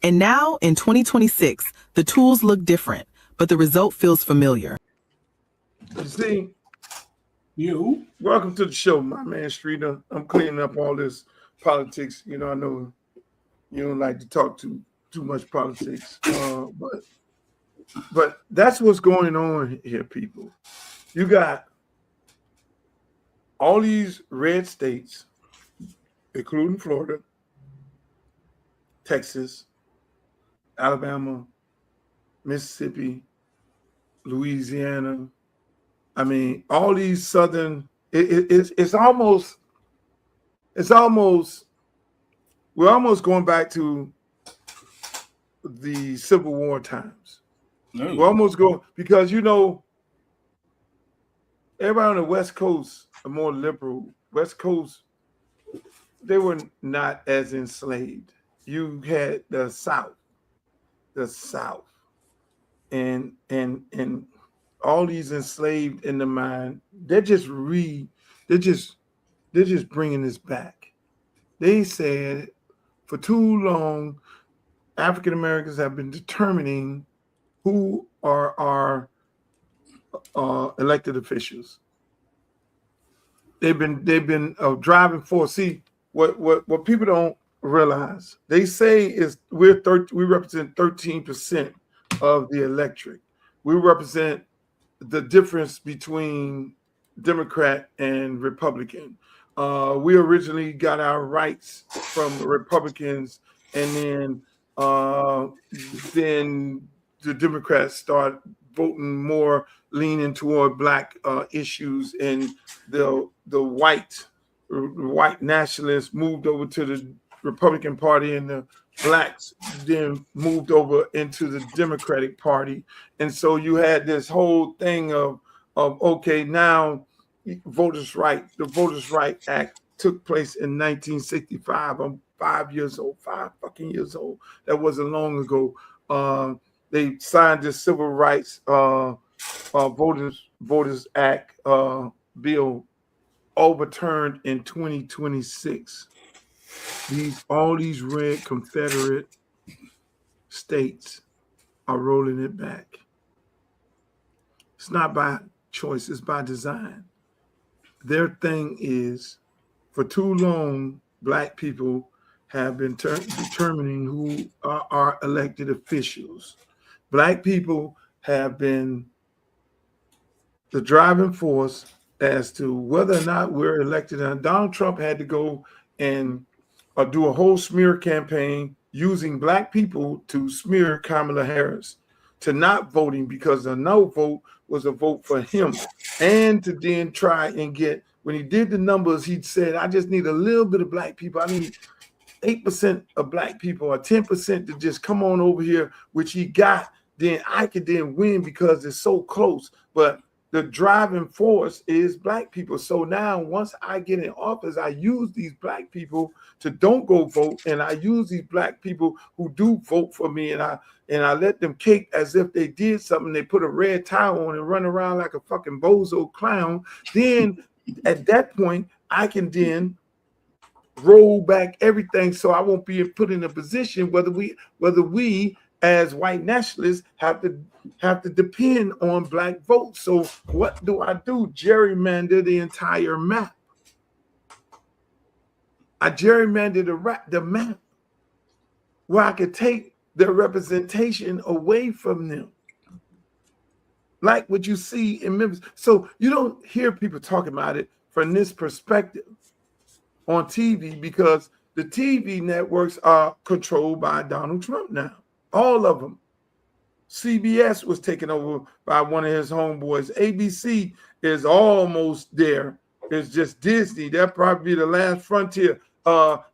And now, in 2026, the tools look different, but the result feels familiar. You see, welcome to the show, my man Streeter. I'm cleaning up all this politics. You know, I know you don't like to talk too much politics, but that's what's going on here, people. You got all these red states, including Florida, Texas, Alabama, Mississippi, Louisiana. I mean, all these southern, it's almost, we're almost going back to the Civil War times. We're almost going, because, you know, everybody on the West Coast are more liberal. West Coast, they were not as enslaved. You had the South, and all these enslaved in the mind, they're just bringing this back. They said for too long, African Americans have been determining who are our elected officials. They've been a driving force. See, what people don't realize, they say is we represent 13% of the electorate. We represent the difference between Democrat and Republican. We originally got our rights from the Republicans, and then the Democrats start voting more, leaning toward Black issues, and the white nationalists moved over to the Republican Party, and the Blacks then moved over into the Democratic Party. And so you had this whole thing of okay, now the Voters' Right Act took place in 1965. I'm 5 fucking years old. That wasn't long ago. They signed this Civil Rights Voters Act bill, overturned in 2026. All these red Confederate states are rolling it back. It's not by choice, it's by design. Their thing is, for too long, Black people have been determining who are our elected officials. Black people have been the driving force as to whether or not we're elected. And Donald Trump had to go and do a whole smear campaign using Black people to smear Kamala Harris to not voting, because a no vote was a vote for him. And to then try and get, when he did the numbers, he said, I just need a little bit of Black people. I need 8% of Black people or 10% to just come on over here, which he got. Then I could then win because it's so close. But the driving force is Black people. So now once I get in office, I use these Black people to don't go vote, and I use these Black people who do vote for me, and I let them cake as if they did something. They put a red tie on and run around like a fucking bozo clown. Then at that point, I can then roll back everything, so I won't be put in a position whether we as white nationalists have to depend on Black votes. So what do? Gerrymander the entire map. I gerrymander the map where I could take their representation away from them, like what you see in Memphis. So you don't hear people talking about it from this perspective on TV, because the TV networks are controlled by Donald Trump now. All of them. CBS was taken over by one of his homeboys. ABC is almost there. It's just Disney. That'll probably be the last frontier.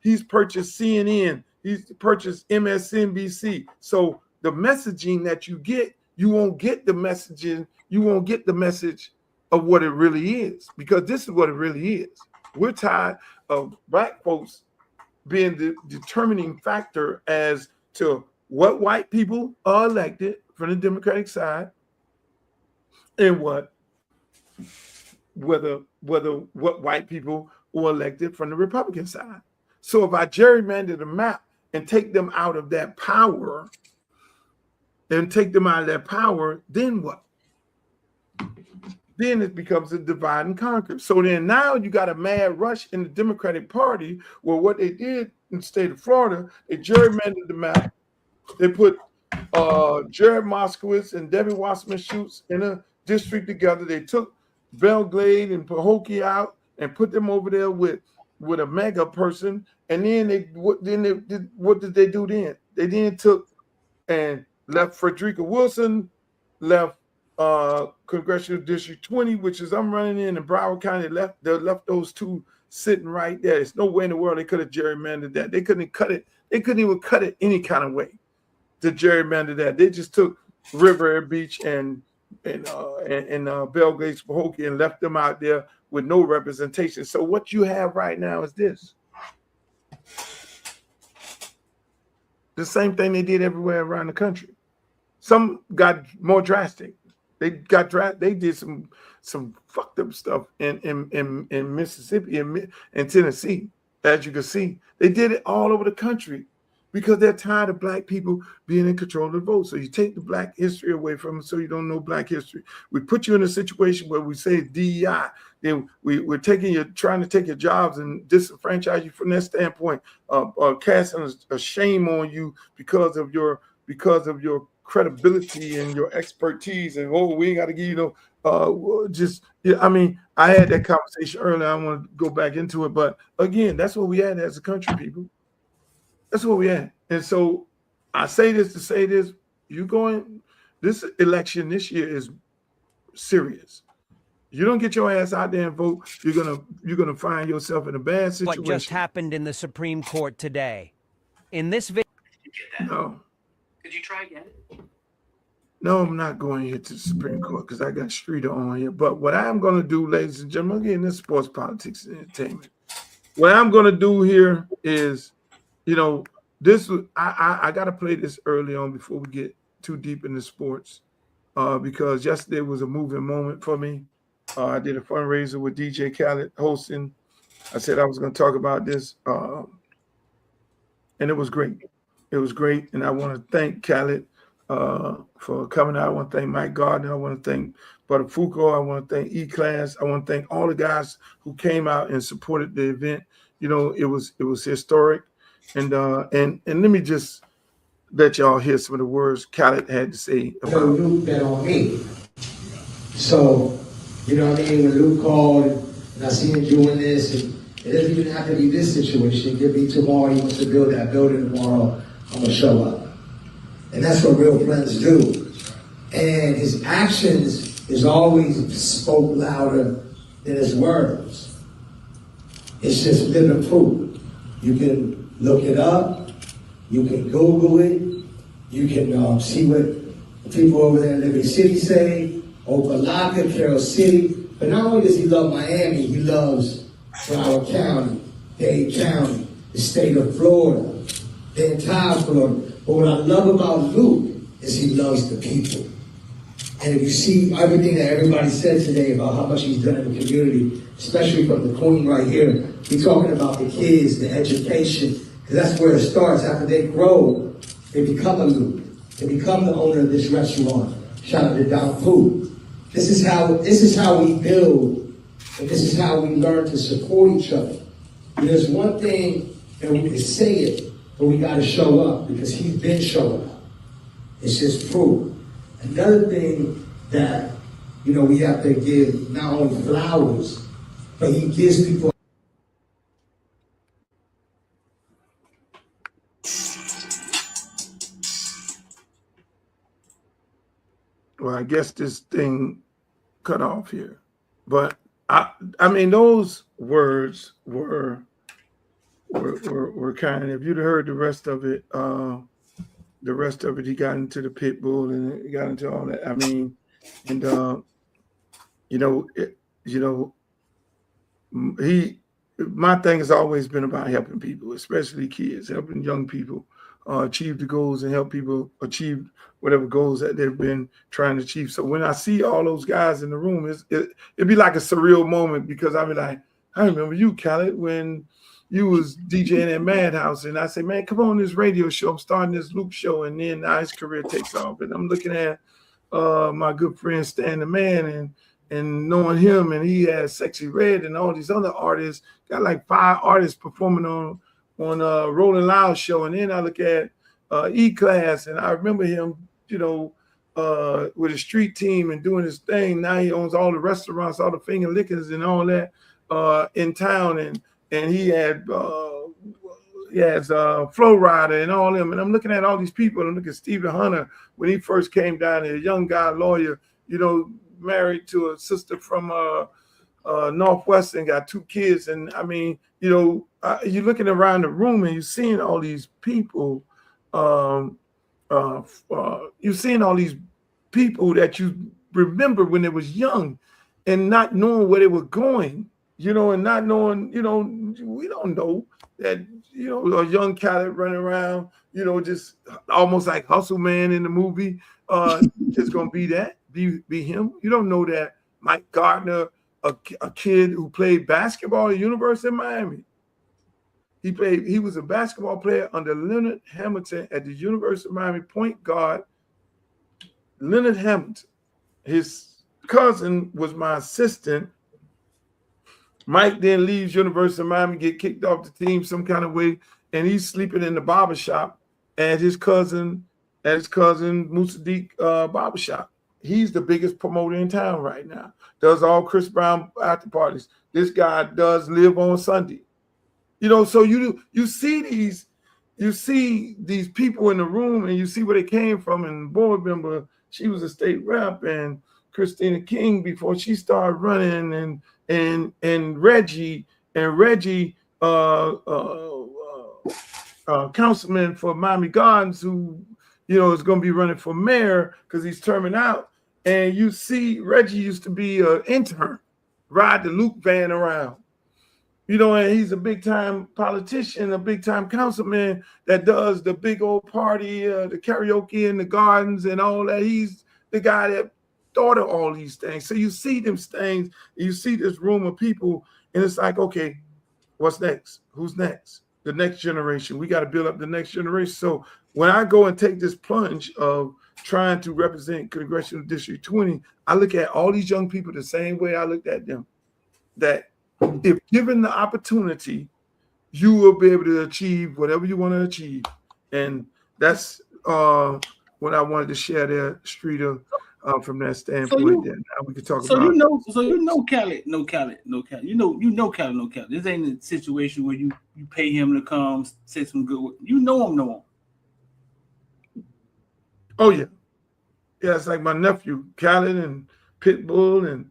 He's purchased CNN. He's purchased MSNBC. So the messaging that you get, you won't get the messaging. You won't get the message of what it really is, because this is what it really is. We're tired of Black folks being the determining factor as to what white people are elected from the Democratic side, and what white people were elected from the Republican side. So if I gerrymander the map and take them out of that power, then what? Then it becomes a divide and conquer. So then now you got a mad rush in the Democratic Party, where what they did in the state of Florida, they gerrymandered the map. They put Jared Moskowitz and Debbie Wasserman Schultz in a district together. They took Belgrade and Pahokee out and put them over there with a mega person. And then what did they do then? They then took and left Frederica Wilson, left Congressional District 20, which is I'm running in Broward County. They left those two sitting right there. There's no way in the world they could have gerrymandered that. They couldn't cut it. They couldn't even cut it any kind of way to gerrymander that. They just took River Beach and Belgrade, Pahokee, and left them out there with no representation. So what you have right now is this. The same thing they did everywhere around the country. Some got more drastic. They did some fucked up stuff in Mississippi and Tennessee, as you can see. They did it all over the country because they're tired of Black people being in control of the vote. So you take the Black history away from them, so you don't know Black history. We put you in a situation where we say DEI. Then we're trying to take your jobs and disenfranchise you from that standpoint, casting a shame on you because of your credibility and your expertise, and we ain't got to give you I had that conversation earlier. I want to go back into it, but again, that's what we had as a country, people. That's what we had. And so I say this to say this: this election this year is serious. You don't get your ass out there and vote, you're gonna find yourself in a bad situation. What just happened in the Supreme Court today? In this video. No. Could you try again? No, I'm not going here to the Supreme Court because I got Streeter on here. But what I'm going to do, ladies and gentlemen, again, this is sports, politics, and entertainment. What I'm going to do here is, I got to play this early on before we get too deep into sports, because yesterday was a moving moment for me. I did a fundraiser with DJ Khaled hosting. I said I was going to talk about this, and it was great. It was great, and I want to thank Khaled for coming out. I want to thank Mike Gardner. I want to thank Brother Foucault. I want to thank E-Class. I want to thank all the guys who came out and supported the event. You know, it was historic. And let me just let y'all hear some of the words Khaled had to say about Luke bet on me. So, you know what I mean? When Luke called and I see him doing this, and it doesn't even have to be this situation. It could be tomorrow, he wants to build that building tomorrow, I'm gonna show up. And that's what real friends do. And his actions is always spoke louder than his words. It's just living proof. You can look it up, you can Google it, you can see what the people over there in Liberty City say, Uncle Lke, Carroll City. But not only does he love Miami, he loves Broward County, Dade County, the state of Florida, the entire Florida. But what I love about Luke is he loves the people. And if you see everything that everybody said today about how much he's done in the community, especially from the queen right here, we're talking about the kids, the education, because that's where it starts. After they grow, they become a Luke. They become the owner of this restaurant. Shout out to Don Pooh. This is how we build, and this is how we learn to support each other. And there's one thing, and we can say it, but we got to show up, because he's been showing up. It's just proof. Another thing that, you know, we have to give not only flowers, but he gives people. Well, I guess this thing cut off here, but I mean, those words were kind of, if you'd heard the rest of it, he got into the pit bull and he got into all that. I mean, and my thing has always been about helping people, especially kids, helping young people achieve the goals and help people achieve whatever goals that they've been trying to achieve. So when I see all those guys in the room, it'd be like a surreal moment, because I'd be like, I remember you, Khaled, when you was DJing at Madhouse, and I say, man, come on this radio show. I'm starting this Luke show, and then now his career takes off. And I'm looking at my good friend Stan the Man, and knowing him, and he has Sexy Red and all these other artists, got like 5 artists performing on Rolling Loud show. And then I look at E-Class, and I remember him, you know, with a street team and doing his thing. Now he owns all the restaurants, all the finger lickers and all that in town, and he has Flow Rider and all them. And I'm looking at all these people. I'm looking at Stephen Hunter when he first came down here, a young guy, lawyer, you know, married to a sister from Northwestern, got 2 kids. And I mean, you know, you're looking around the room and you're seeing all these people. You're seeing all these people that you remember when they was young, and not knowing where they were going, you know, and not knowing, you know, we don't know that, you know, a young Khaled running around, you know, just almost like Hustle Man in the movie, is going to be him. You don't know that Mike Gardner, a kid who played basketball at the University of Miami. He was a basketball player under Leonard Hamilton at the University of Miami, point guard. Leonard Hamilton, his cousin, was my assistant. Mike then leaves University of Miami, get kicked off the team some kind of way, and he's sleeping in the barbershop at his cousin Musaddiq barbershop. He's the biggest promoter in town right now. Does all Chris Brown after parties. This guy does Live on Sunday. You know, so you see these people in the room, and you see where they came from. And board member, she was a state rep, and Christina King before she started running, and Reggie, councilman for Miami Gardens, who, you know, is going to be running for mayor because he's terming out. And you see Reggie used to be an intern, ride the Luke van around. You know, and he's a big-time politician, a big-time councilman that does the big old party, the karaoke in the gardens and all that. He's the guy that thought of all these things. So you see them things, you see this room of people, and it's like, okay, what's next? Who's next? The next generation. We got to build up the next generation. So when I go and take this plunge of trying to represent Congressional District 20, I look at all these young people the same way I looked at them. That if given the opportunity, you will be able to achieve whatever you want to achieve. And that's what I wanted to share there, Streeter, from that standpoint. Now we can talk about. Khaled, no Khaled. You know Khaled, no Khaled. This ain't a situation where you pay him to come say some good work. You know him. Oh yeah, it's like my nephew Khaled and Pitbull and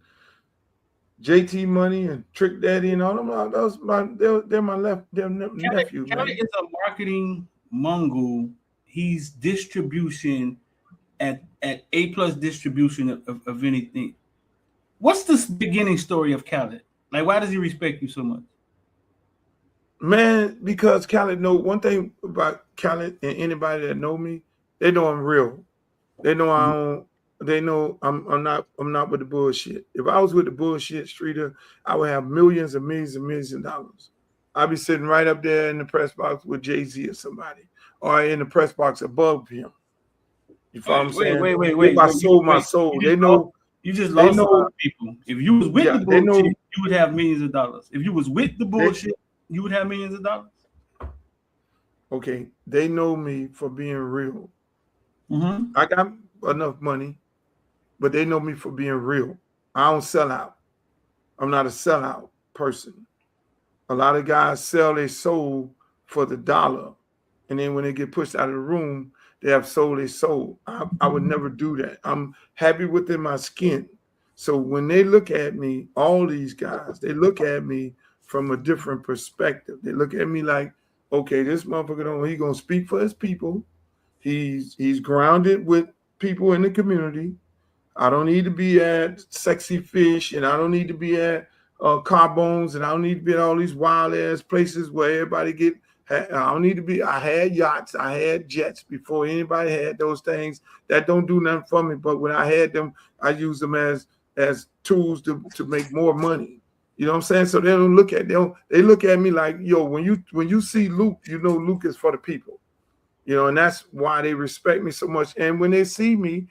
JT Money and Trick Daddy and all them. They're my nephew. Khaled is a marketing mongrel. He's distribution at A+ distribution of anything. What's the beginning story of Khaled? Like, why does he respect you so much? Man, because Khaled know one thing about Khaled and anybody that know me, they know I'm real. They know I don't. They know I'm not with the bullshit. If I was with the bullshit, Streeter, I would have millions and millions and millions of dollars. I'd be sitting right up there in the press box with Jay-Z or somebody, or in the press box above him. You follow what I'm saying? Wait. I sold my soul. They know. You just lost a lot of people. If you was with the bullshit, you would have millions of dollars. If you was with the bullshit, you would have millions of dollars. Okay, they know me for being real. Mm-hmm. I got enough money, but they know me for being real. I don't sell out. I'm not a sellout person. A lot of guys sell their soul for the dollar, and then when they get pushed out of the room, they have sold their soul. I would never do that. I'm happy within my skin. So when they look at me, all these guys, they look at me from a different perspective. They look at me like, okay, this motherfucker, he gonna speak for his people. He's grounded with people in the community. I don't need to be at Sexy Fish, and I don't need to be at Carbones, and I don't need to be at all these wild ass places where everybody get. I don't need to be. I had yachts, I had jets before anybody had those things. That don't do nothing for me. But when I had them, I used them as tools to make more money. You know what I'm saying? So they don't look at they look at me like, yo, when you see Luke, you know Luke is for the people. You know, and that's why they respect me so much. And when they see me,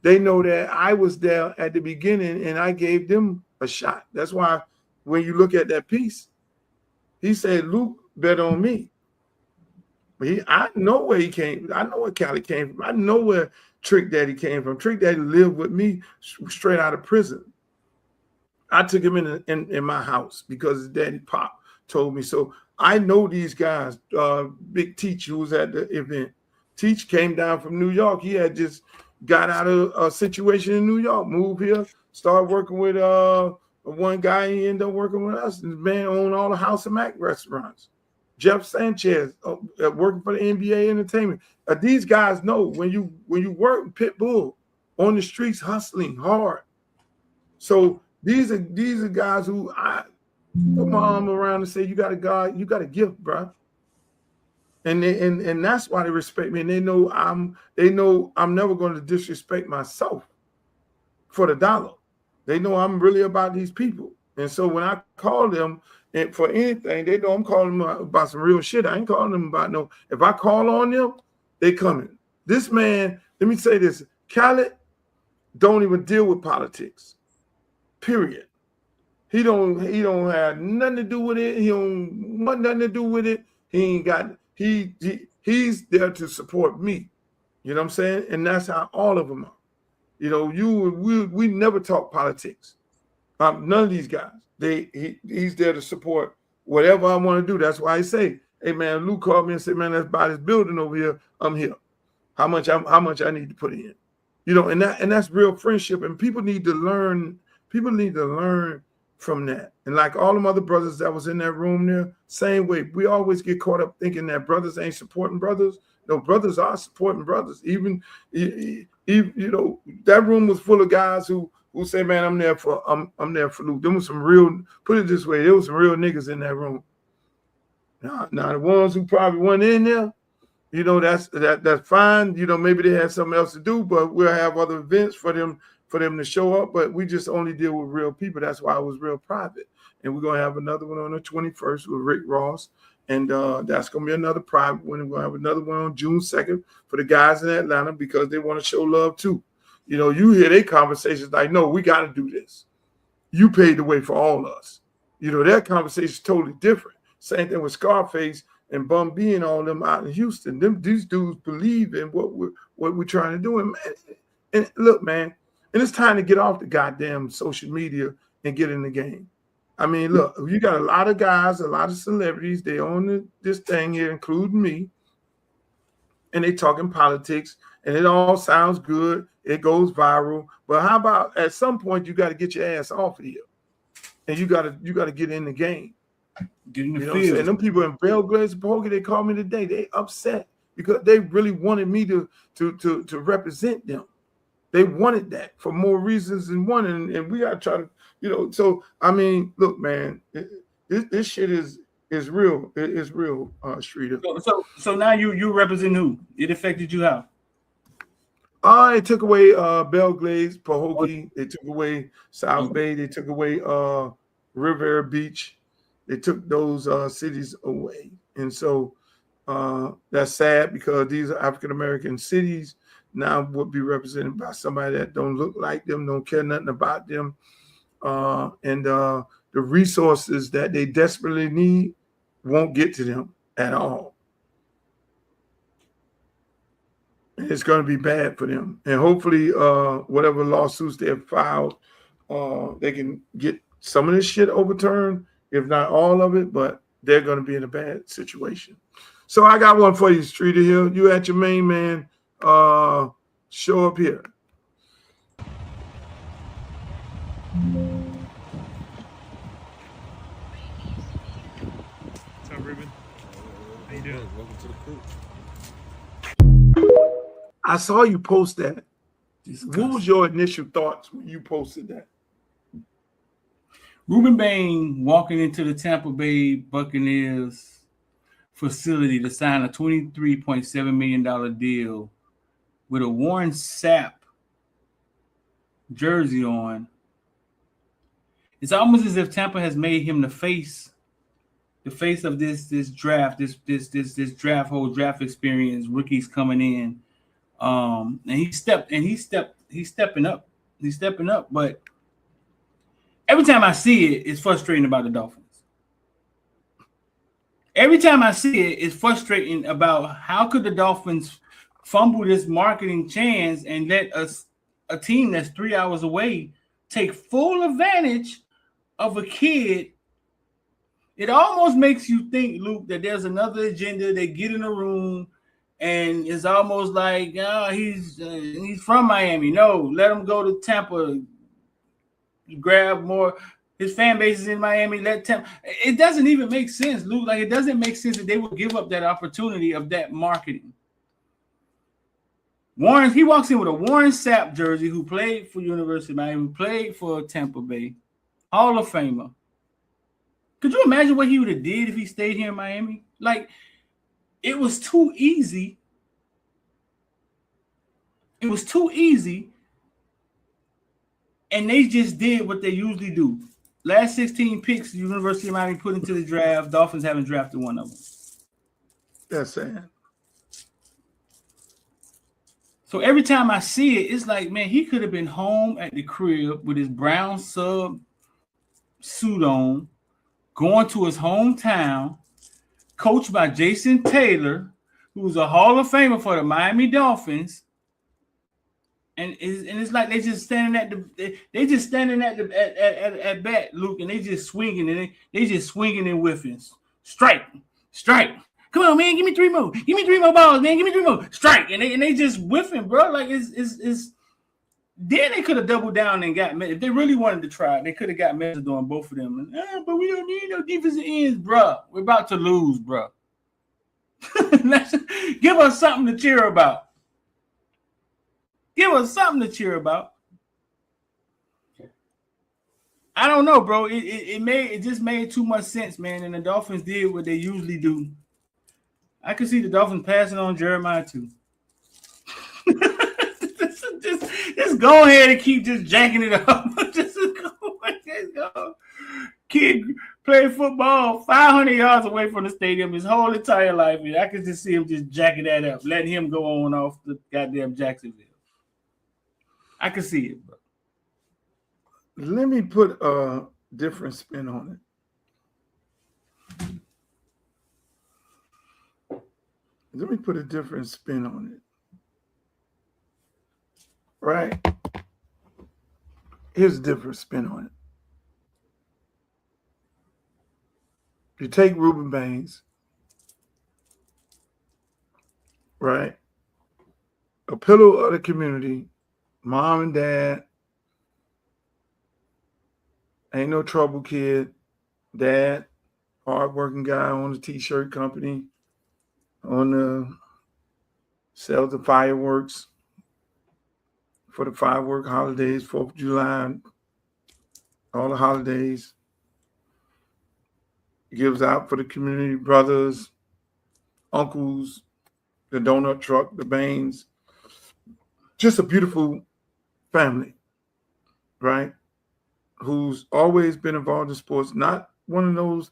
they know that I was there at the beginning and I gave them a shot. That's why when you look at that piece, he said, Luke bet on me. I know where he came. I know where Cali came from. I know where Trick Daddy came from. Trick Daddy lived with me straight out of prison. I took him in my house because his daddy Pop told me so. I know these guys. Big Teach, who was at the event. Teach came down from New York. He had just got out of a situation in New York, moved here, started working with one guy. He ended up working with us. And the man owned all the House of Mac restaurants. Jeff Sanchez working for the NBA Entertainment. These guys know when you work Pitbull on the streets hustling hard. So these are guys who I put my arm around and say, you got a gift, bro. And that's why they respect me. And they know I'm never going to disrespect myself for the dollar. They know I'm really about these people. And so when I call them and for anything, they know I'm calling them about some real shit. I ain't calling them about no. If I call on them, they coming. This man, let me say this, Khaled don't even deal with politics. Period. He don't have nothing to do with it. He don't want nothing to do with it. He ain't got he's there to support me. You know what I'm saying? And that's how all of them are. You know, we never talk politics. None of these guys. He's there to support whatever I want to do. That's why I say, hey man, Luke called me and said, man, let's buy this building over here. I'm here. How much I need to put in? You know, and that's real friendship. And people need to learn. People need to learn from that. And like all them other brothers that was in that room there, same way. We always get caught up thinking that brothers ain't supporting brothers. No, brothers are supporting brothers. Even you know, that room was full of guys who say, man, I'm there for Luke. There was some real, put it this way, there was some real niggas in that room. Now the ones who probably weren't in there, you know, that's fine. You know, maybe they had something else to do, but we'll have other events for them to show up. But we just only deal with real people. That's why it was real private. And we're gonna have another one on the 21st with Rick Ross And that's going to be another private one. We're going to have another one on June 2nd for the guys in Atlanta because they want to show love too. You know, you hear their conversations like, no, we got to do this. You paid the way for all of us. You know, their conversation is totally different. Same thing with Scarface and Bum B and all them out in Houston. These dudes believe in what we're trying to do. And look, man, and it's time to get off the goddamn social media and get in the game. I mean, look, you got a lot of guys, a lot of celebrities. They own this thing here, including me, and they talking politics, and it all sounds good. It goes viral. But how about at some point you got to get your ass off of here, and you got to get in the game. Get in the field. And them people in Belgrade, Pokey, they called me today. They upset because they really wanted me to represent them. They wanted that for more reasons than one, and we got to try to. You know, so I mean, look, man, this shit is real. It's real, Streeter. So now you represent who? It affected you how? It took away Belgrade, Pahokee. They took away South Bay. They took away Riviera Beach. They took those cities away, and so that's sad because these are African American cities now would be represented by somebody that don't look like them, don't care nothing about them. And the resources that they desperately need won't get to them at all. And it's going to be bad for them. And hopefully, whatever lawsuits they have filed, they can get some of this shit overturned, if not all of it, but they're going to be in a bad situation. So I got one for you, Streeter Hill. You at your main man show up here. What's up, Rueben? How you doing? Welcome to the crew. I saw you post that. What was your initial thoughts when you posted that? Rueben Bain walking into the Tampa Bay Buccaneers facility to sign a $23.7 million deal with a Warren Sapp jersey on. It's almost as if Tampa has made him the face of this draft, this draft experience, rookies coming in. And he's stepping up. But every time I see it, it's frustrating about the Dolphins. Every time I see it, it's frustrating about how could the Dolphins fumble this marketing chance and let a team that's 3 hours away take full advantage of a kid. It almost makes you think, Luke, that there's another agenda. They get in a room and it's almost like, he's from Miami. No, let him go to Tampa, grab more. His fan base is in Miami. Let Tampa. It doesn't even make sense, Luke. Like, it doesn't make sense that they would give up that opportunity of that marketing. Warren, he walks in with a Warren Sapp jersey, who played for University of Miami, who played for Tampa Bay, Hall of Famer. Could you imagine what he would have did if he stayed here in Miami? Like, it was too easy. It was too easy. And they just did what they usually do. Last 16 picks, the University of Miami put into the draft. Dolphins haven't drafted one of them. That's sad. So every time I see it, it's like, man, he could have been home at the crib with his brown sub suit on, going to his hometown, coached by Jason Taylor, who's a Hall of Famer for the Miami Dolphins. And it's like they just standing at bat, Luke, and they just swinging and they just swinging and whiffing. Strike. Come on, man, give me three more. Give me three more balls, man. Give me three more. Strike. And they just whiffing, bro. Like it's then they could have doubled down and got, if they really wanted to try, they could have got measured on both of them. But we don't need no defensive ends, bro. We're about to lose, bro. Give us something to cheer about. Give us something to cheer about. I don't know, bro. It just made too much sense, man. And the Dolphins did what they usually do. I could see the Dolphins passing on Jeremiah too. just go ahead and keep just jacking it up. Just go. Kid played football 500 yards away from the stadium his whole entire life, and I could just see him just jacking that up, letting him go on off the goddamn Jacksonville. I can see it, bro. Let me put a different spin on it. Let me put a different spin on it. Right? Here's a different spin on it. You take Rueben Bain, right? A pillar of the community, mom and dad, ain't no trouble kid, dad, hardworking guy, on the t-shirt company, on the sells the fireworks for the firework holidays, 4th of July, all the holidays. Gives out for the community, brothers, uncles, the donut truck, the Bains. Just a beautiful family, right? Who's always been involved in sports, not one of those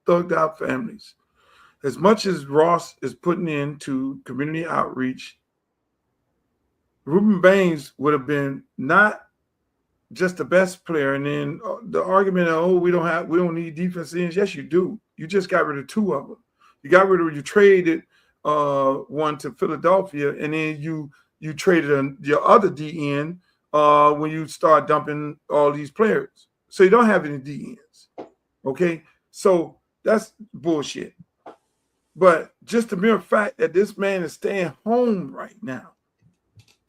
thugged out families. As much as Ross is putting into community outreach, Rueben Bain would have been not just the best player, and then the argument of, we don't need defense ends. Yes, you do. You just got rid of 2 of them. You traded one to Philadelphia, and then you traded your other DN when you start dumping all these players. So you don't have any DNs. Okay, so that's bullshit. But just the mere fact that this man is staying home right now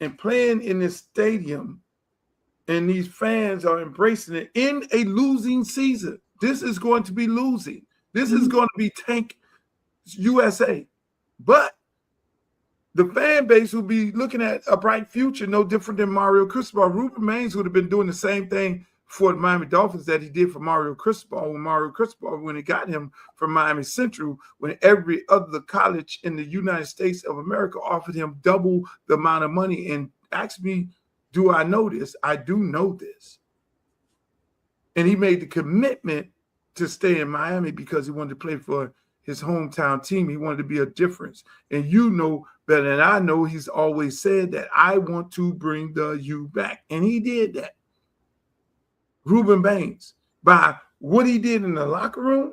and playing in this stadium, and these fans are embracing it in a losing season. This is going to be losing. This is going to be tank USA. But the fan base will be looking at a bright future, no different than Mario Cristobal. Rueben Bain would have been doing the same thing for the Miami Dolphins that he did for Mario Cristobal when he got him from Miami Central, when every other college in the United States of America offered him double the amount of money. And ask me, do I know this? I do know this. And he made the commitment to stay in Miami because he wanted to play for his hometown team. He wanted to be a difference. And you know better than I know, he's always said that I want to bring the U back. And he did that. Rueben Bain, by what he did in the locker room,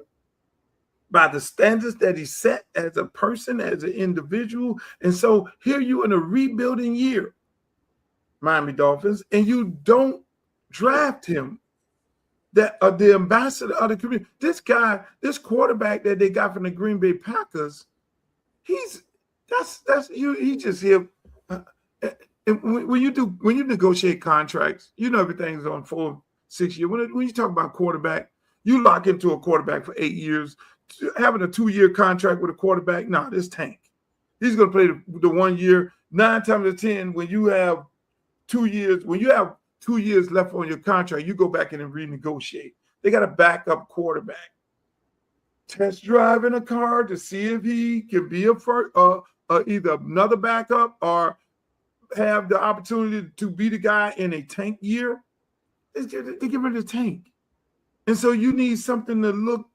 by the standards that he set as a person, as an individual. And so here you in a rebuilding year, Miami Dolphins, and you don't draft him, that the ambassador of the community. This guy, this quarterback that they got from the Green Bay Packers, he just here. And when you negotiate contracts, you know everything's on 4-6 years. When you talk about quarterback, you lock into a quarterback for 8 years. Having a 2-year contract with a quarterback, this tank. He's going to play the 1 year. 9 times out of 10, when you have 2 years, when you have 2 years left on your contract, you go back in and renegotiate. They got a backup quarterback. Test driving a car to see if he can be either another backup or have the opportunity to be the guy in a tank year. They get rid of the tank. And so you need something to look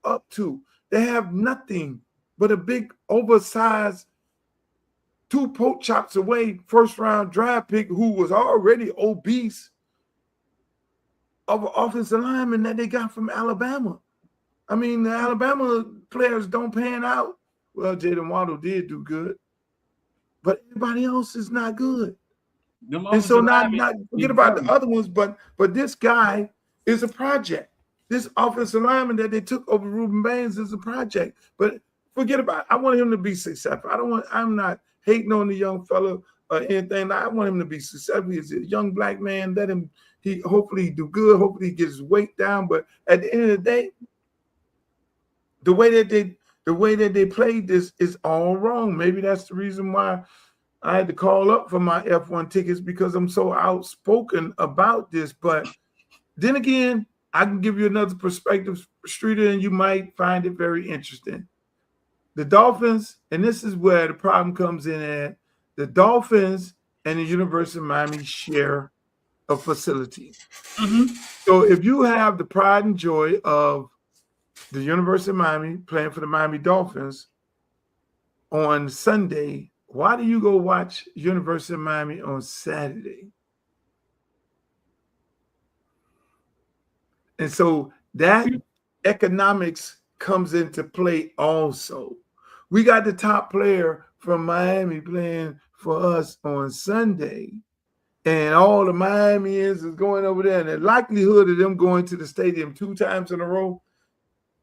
up to. They have nothing but a big, oversized, 2 pork chops away, first-round draft pick who was already obese of an offensive lineman that they got from Alabama. I mean, the Alabama players don't pan out. Well, Jaden Waddle did do good, but everybody else is not good. And so not forget about the other ones, but this guy is a project. This offensive lineman that they took over Rueben Bain is a project. But forget about it. I want him to be successful. I'm not hating on the young fella or anything. I want him to be successful. He's a young black man. Hopefully he do good. Hopefully he gets his weight down. But at the end of the day, the way that they played this is all wrong. Maybe that's the reason why I had to call up for my F1 tickets, because I'm so outspoken about this. But then again, I can give you another perspective, Streeter, and you might find it very interesting. The Dolphins, and this is where the problem comes in at, the Dolphins and the University of Miami share a facility. Mm-hmm. So if you have the pride and joy of the University of Miami playing for the Miami Dolphins on Sunday. Why do you go watch University of Miami on Saturday? And so that economics comes into play also. We got the top player from Miami playing for us on Sunday, and all the Miamians is going over there, and the likelihood of them going to the stadium 2 times in a row,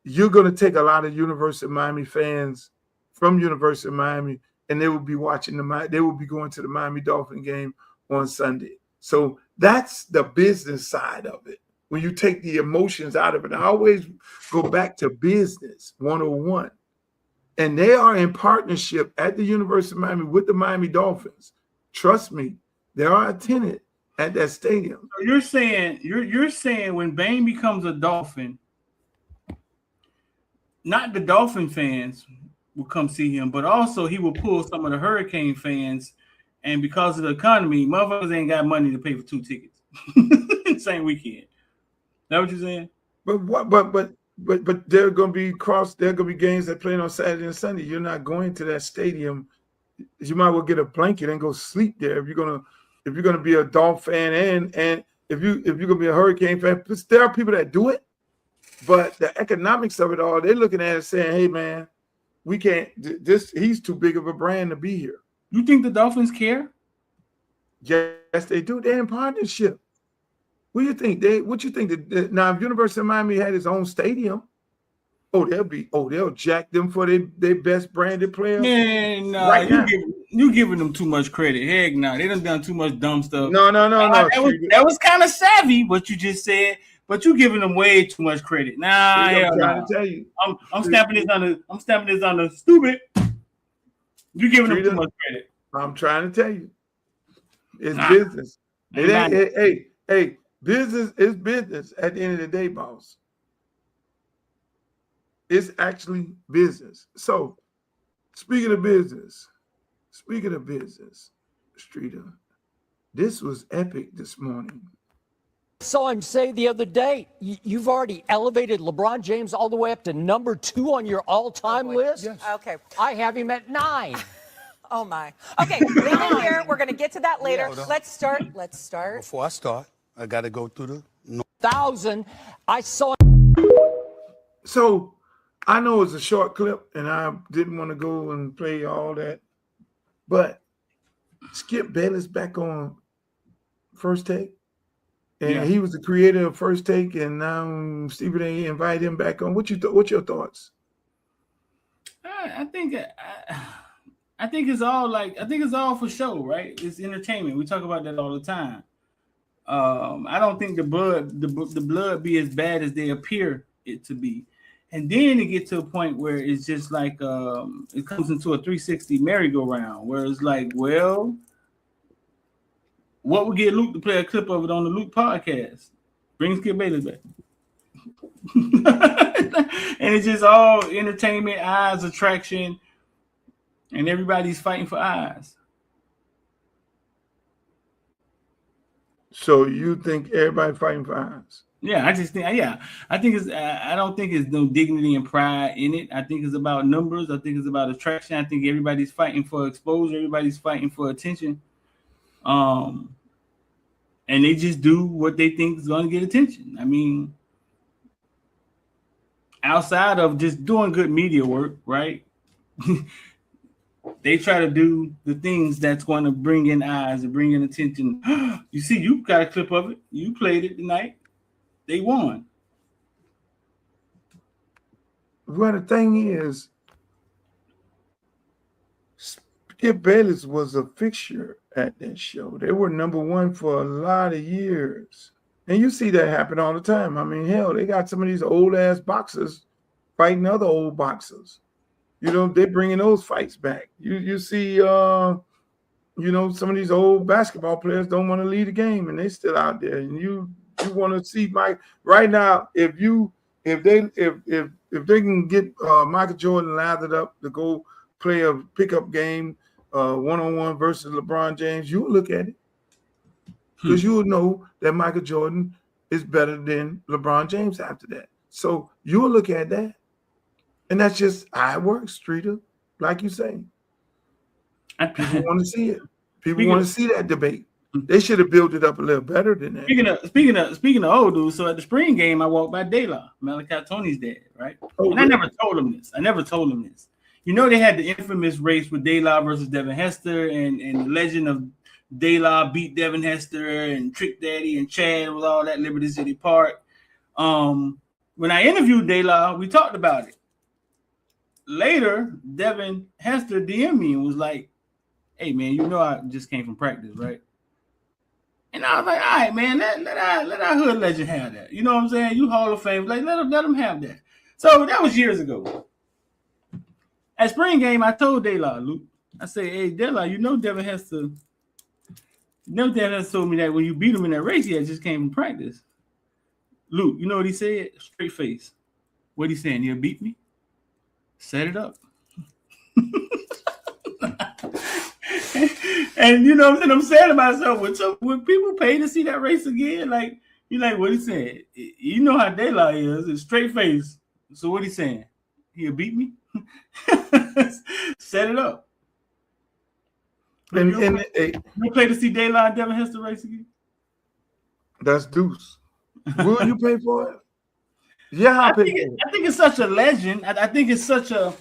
you're going to take a lot of University of Miami fans from University of Miami, and they will be watching they will be going to the Miami Dolphin game on Sunday. So that's the business side of it. When you take the emotions out of it, I always go back to business 101. And they are in partnership at the University of Miami with the Miami Dolphins. Trust me, they are a tenant at that stadium. So you're saying when Bain becomes a Dolphin, not the Dolphin fans will come see him, but also he will pull some of the Hurricane fans, and because of the economy, motherfuckers ain't got money to pay for 2 tickets same weekend. That what you're saying? But they're going to be games that playing on Saturday and Sunday. You're not going to that stadium. You might well get a blanket and go sleep there if you're gonna be a Dolphin fan and if you're gonna be a Hurricane fan. There are people that do it, but the economics of it all, they're looking at it saying, "Hey man, we can't. He's too big of a brand to be here." You think the Dolphins care? Yes, they do. They're in partnership. What do you think? What you think? Now, if University of Miami had its own stadium, they'll jack them for their best branded player. Man, no, right you giving them too much credit. Heck no, they done too much dumb stuff. No. That was kind of savvy what you just said, but you giving them way too much credit. Nah, I'm trying to tell you. I'm stamping this on the stupid. You giving them too much credit. I'm trying to tell you. It's business. It ain't. Hey. Business is business at the end of the day, boss. It's actually business. So, speaking of business, Streeter, this was epic this morning. Saw him say the other day, you've already elevated LeBron James all the way up to number 2 on your all-time list? Yes. Okay. I have him at 9. Oh, my. Okay, leave it here. We're going to get to that later. Let's start. Before I start, I got to go through the 1,000. I saw. So I know it's a short clip, and I didn't want to go and play all that, but Skip Bayless back on First Take, and he was the creator of First Take, and now Stephen A. invited him back on. What's your thoughts? I think it's all for show, right? It's entertainment. We talk about that all the time. I don't think the blood be as bad as they appear it to be, and then it gets to a point where it's just like it comes into a 360 merry-go-round where it's like, well, what would get Luke to play a clip of it on the Luke podcast? Bring Skip Bayless back, and it's just all entertainment, eyes, attraction, and everybody's fighting for eyes. So you think everybody fighting for eyes? Yeah, I don't think it's no dignity and pride in it. I think it's about numbers. I think it's about attraction. I think everybody's fighting for exposure. Everybody's fighting for attention. And they just do what they think is going to get attention. I mean, outside of just doing good media work, right? They try to do the things that's going to bring in eyes and bring in attention. You see, you got a clip of it. You played it tonight. They won. Well, the thing is, Skip Bayless was a fixture at that show. They were number 1 for a lot of years. And you see that happen all the time. I mean, hell, they got some of these old-ass boxers fighting other old boxers. You know, they're bringing those fights back. You see, some of these old basketball players don't want to leave the game, and they still out there. And you want to see Mike right now. If they can get Michael Jordan lathered up to go play a pickup game, 1-on-1 versus LeBron James, you'll look at it because you will know that Michael Jordan is better than LeBron James after that. So you'll look at that, and that's just how it works, Streeter. Like you say, people want to see it. People want to see that debate. They should have built it up a little better than that. Speaking of old dudes, so at the spring game, I walked by De La, Malachi Tony's dad, right? Oh, and I never told him this. You know, they had the infamous race with De La versus Devin Hester, and the legend of De La beat Devin Hester and Trick Daddy and Chad with all that Liberty City Park. When I interviewed De La, we talked about it. Later, Devin Hester DM'd me and was like, "Hey man, you know I just came from practice, right?" And I was like, "All right, man, let our hood legend have that. You know what I'm saying? You Hall of Fame, like let them have that." So that was years ago. At spring game, I told De La, Luke, I said, "Hey, De La, you know Devin Hester. Devin Hester told me that when you beat him in that race, he had just came from practice." Luke, you know what he said? Straight face. What he saying? He'll beat me? Set it up. And you know what I'm saying to myself, when people pay to see that race again, like you like what he said. You know how De La is, it's straight face. So what he saying? He'll beat me? Set it up. And you pay to see De La and Devin Hester race again? That's deuce. Will you pay for it? Yeah, I think it's such a legend. I think it's such a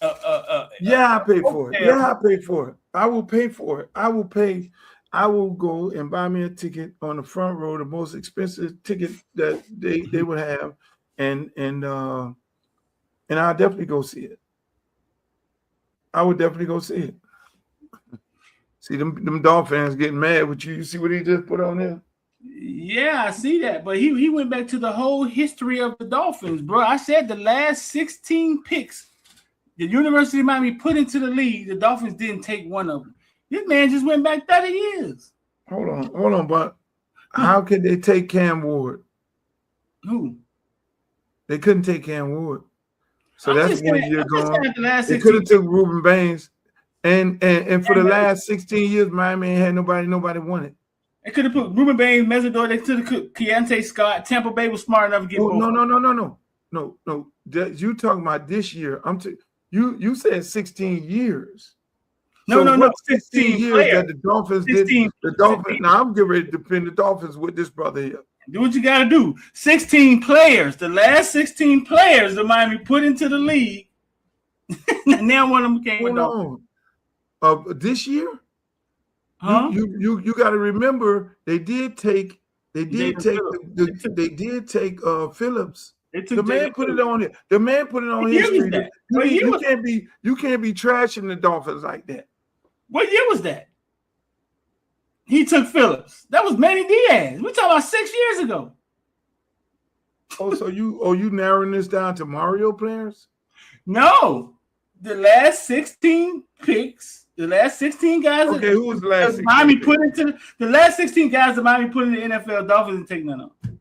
I pay for it. Yeah, I pay for it. I will pay for it. I will pay. I will go and buy me a ticket on the front row, the most expensive ticket that they would have, and I'll definitely go see it. I would definitely go see it. See them Dolphins getting mad with you. You see what he just put on there? Yeah, I see that. But he went back to the whole history of the Dolphins, bro. I said the last 16 picks the University of Miami put into the league, the Dolphins didn't take one of them. This man just went back 30 years. Hold on, but how could they take Cam Ward? Who? They couldn't take Cam Ward. So that's 1 year gone. They 16. could have took Rueben Bains. And for the last 16 years, Miami ain't had nobody won it. They could have put Rueben Bain, Mesidor. They could have put Keontae Scott. Tampa Bay was smart enough to get both. No. You talking about this year? You said 16 years. No. 16 years players. that the Dolphins 16, did. The Dolphins. Now I'm getting ready to defend the Dolphins with this brother here. Do what you got to do. 16 players. The last 16 players that Miami put into the league. Now one of them came with Dolphins. This year. Huh? You got to remember they did take Phillips. The man put it on here. The man put it on history. You can't be trashing the Dolphins like that. What year was that? He took Phillips. That was Manny Diaz. We're talking about 6 years ago. So you narrowing this down to Mario players? No. The last 16 picks. The last 16 guys. Okay, who was the last 16? Miami put into the last 16 guys that Miami put in the NFL. Dolphins didn't take none of them.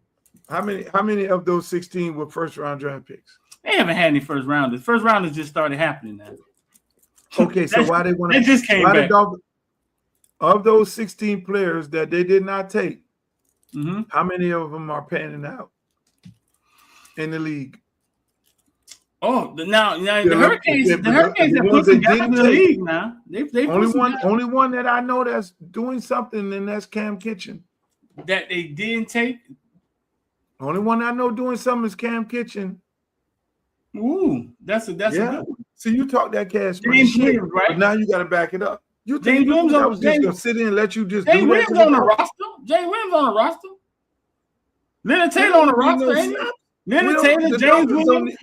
How many of those 16 were first round draft picks? They haven't had any first rounders. First rounders just started happening now. Okay, so why they want to? They just came back. Of those 16 players that they did not take, how many of them are panning out in the league? Oh, now the Hurricanes have put together in the league now. They only one that I know that's doing something, and that's Cam Kitchen. That they didn't take. Only one I know doing something is Cam Kitchen. Ooh, that's a good one. So you talk that cash, James Williams, right? But now you got to back it up. You think I was just gonna sit in and let you just James do Williams on the roster? James Williams on the roster? Leonard Taylor on the roster, ain't he? Leonard Taylor, James Williams.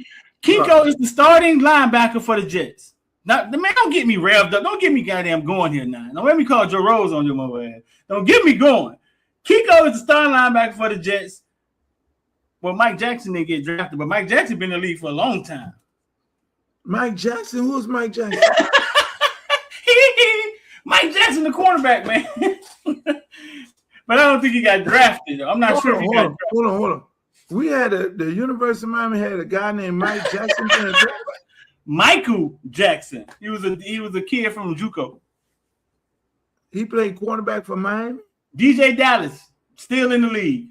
Kiko is the starting linebacker for the Jets. Now, the man, don't get me revved up. Don't get me goddamn going here now. Don't let me call Joe Rose on your mobile ass. Don't get me going. Kiko is the starting linebacker for the Jets. Well, Mike Jackson didn't get drafted, but Mike Jackson been in the league for a long time. Mike Jackson? Who's Mike Jackson? Mike Jackson, the cornerback, man. But I don't think he got drafted. I'm not sure if he got drafted. Hold on. We had the University of Miami had a guy named Mike Jackson. Michael Jackson. He was a kid from JUCO. He played quarterback for Miami. DJ Dallas still in the league.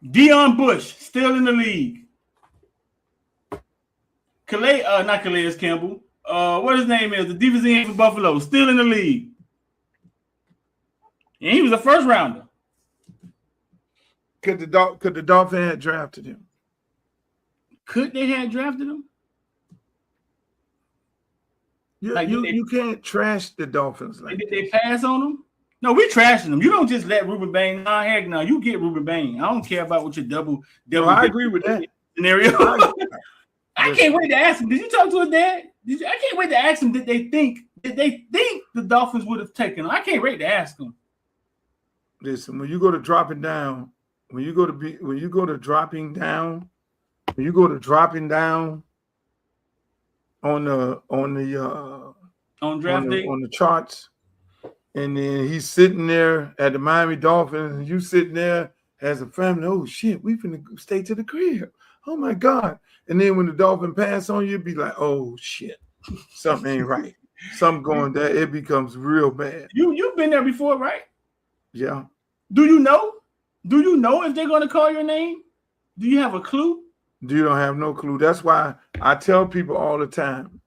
Deion Bush still in the league. Not Calais Campbell. What his name is? The defensive end for Buffalo, still in the league. And he was a first rounder. Could the Dolphins have drafted him? Could they have drafted him? You can't trash the Dolphins like did this. they pass on him? No, we trashing them. You don't just let Rueben Bain. Nah, heck no. You get Rueben Bain. I don't care about what your double. I agree with that scenario. I can't wait to ask him. Did you talk to his dad? I can't wait to ask him. Did they think the Dolphins would have taken him? I can't wait to ask him. Listen, when you go to dropping down on the charts, and then he's sitting there at the Miami Dolphins, and you sitting there as a family. Oh shit, we finna stay to the crib. Oh my God! And then when the Dolphin pass on you, be like, oh shit, something ain't right. Something going there. It becomes real bad. You've been there before, right? Yeah. Do you know? Do you know if they're going to call your name? Do you have a clue? You don't have no clue. That's why I tell people all the time.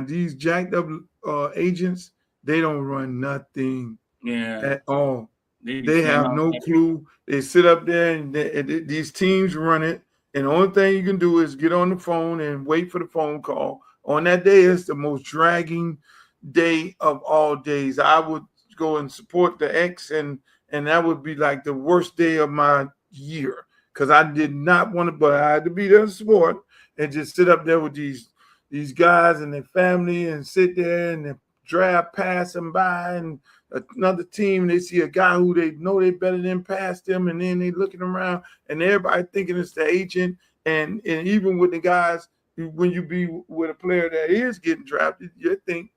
These jacked up agents, they don't run nothing at all. They have no clue. They sit up there and these teams run it. And the only thing you can do is get on the phone and wait for the phone call. On that day, it's the most dragging day of all days. I would go and support the X, and that would be like the worst day of my year because I did not want to, but I had to be there to support and just sit up there with these guys and their family and sit there and the draft pass them by and another team, they see a guy who they know they better than pass them, and then they looking around and everybody thinking it's the agent, and even with the guys, when you be with a player that is getting drafted, you think,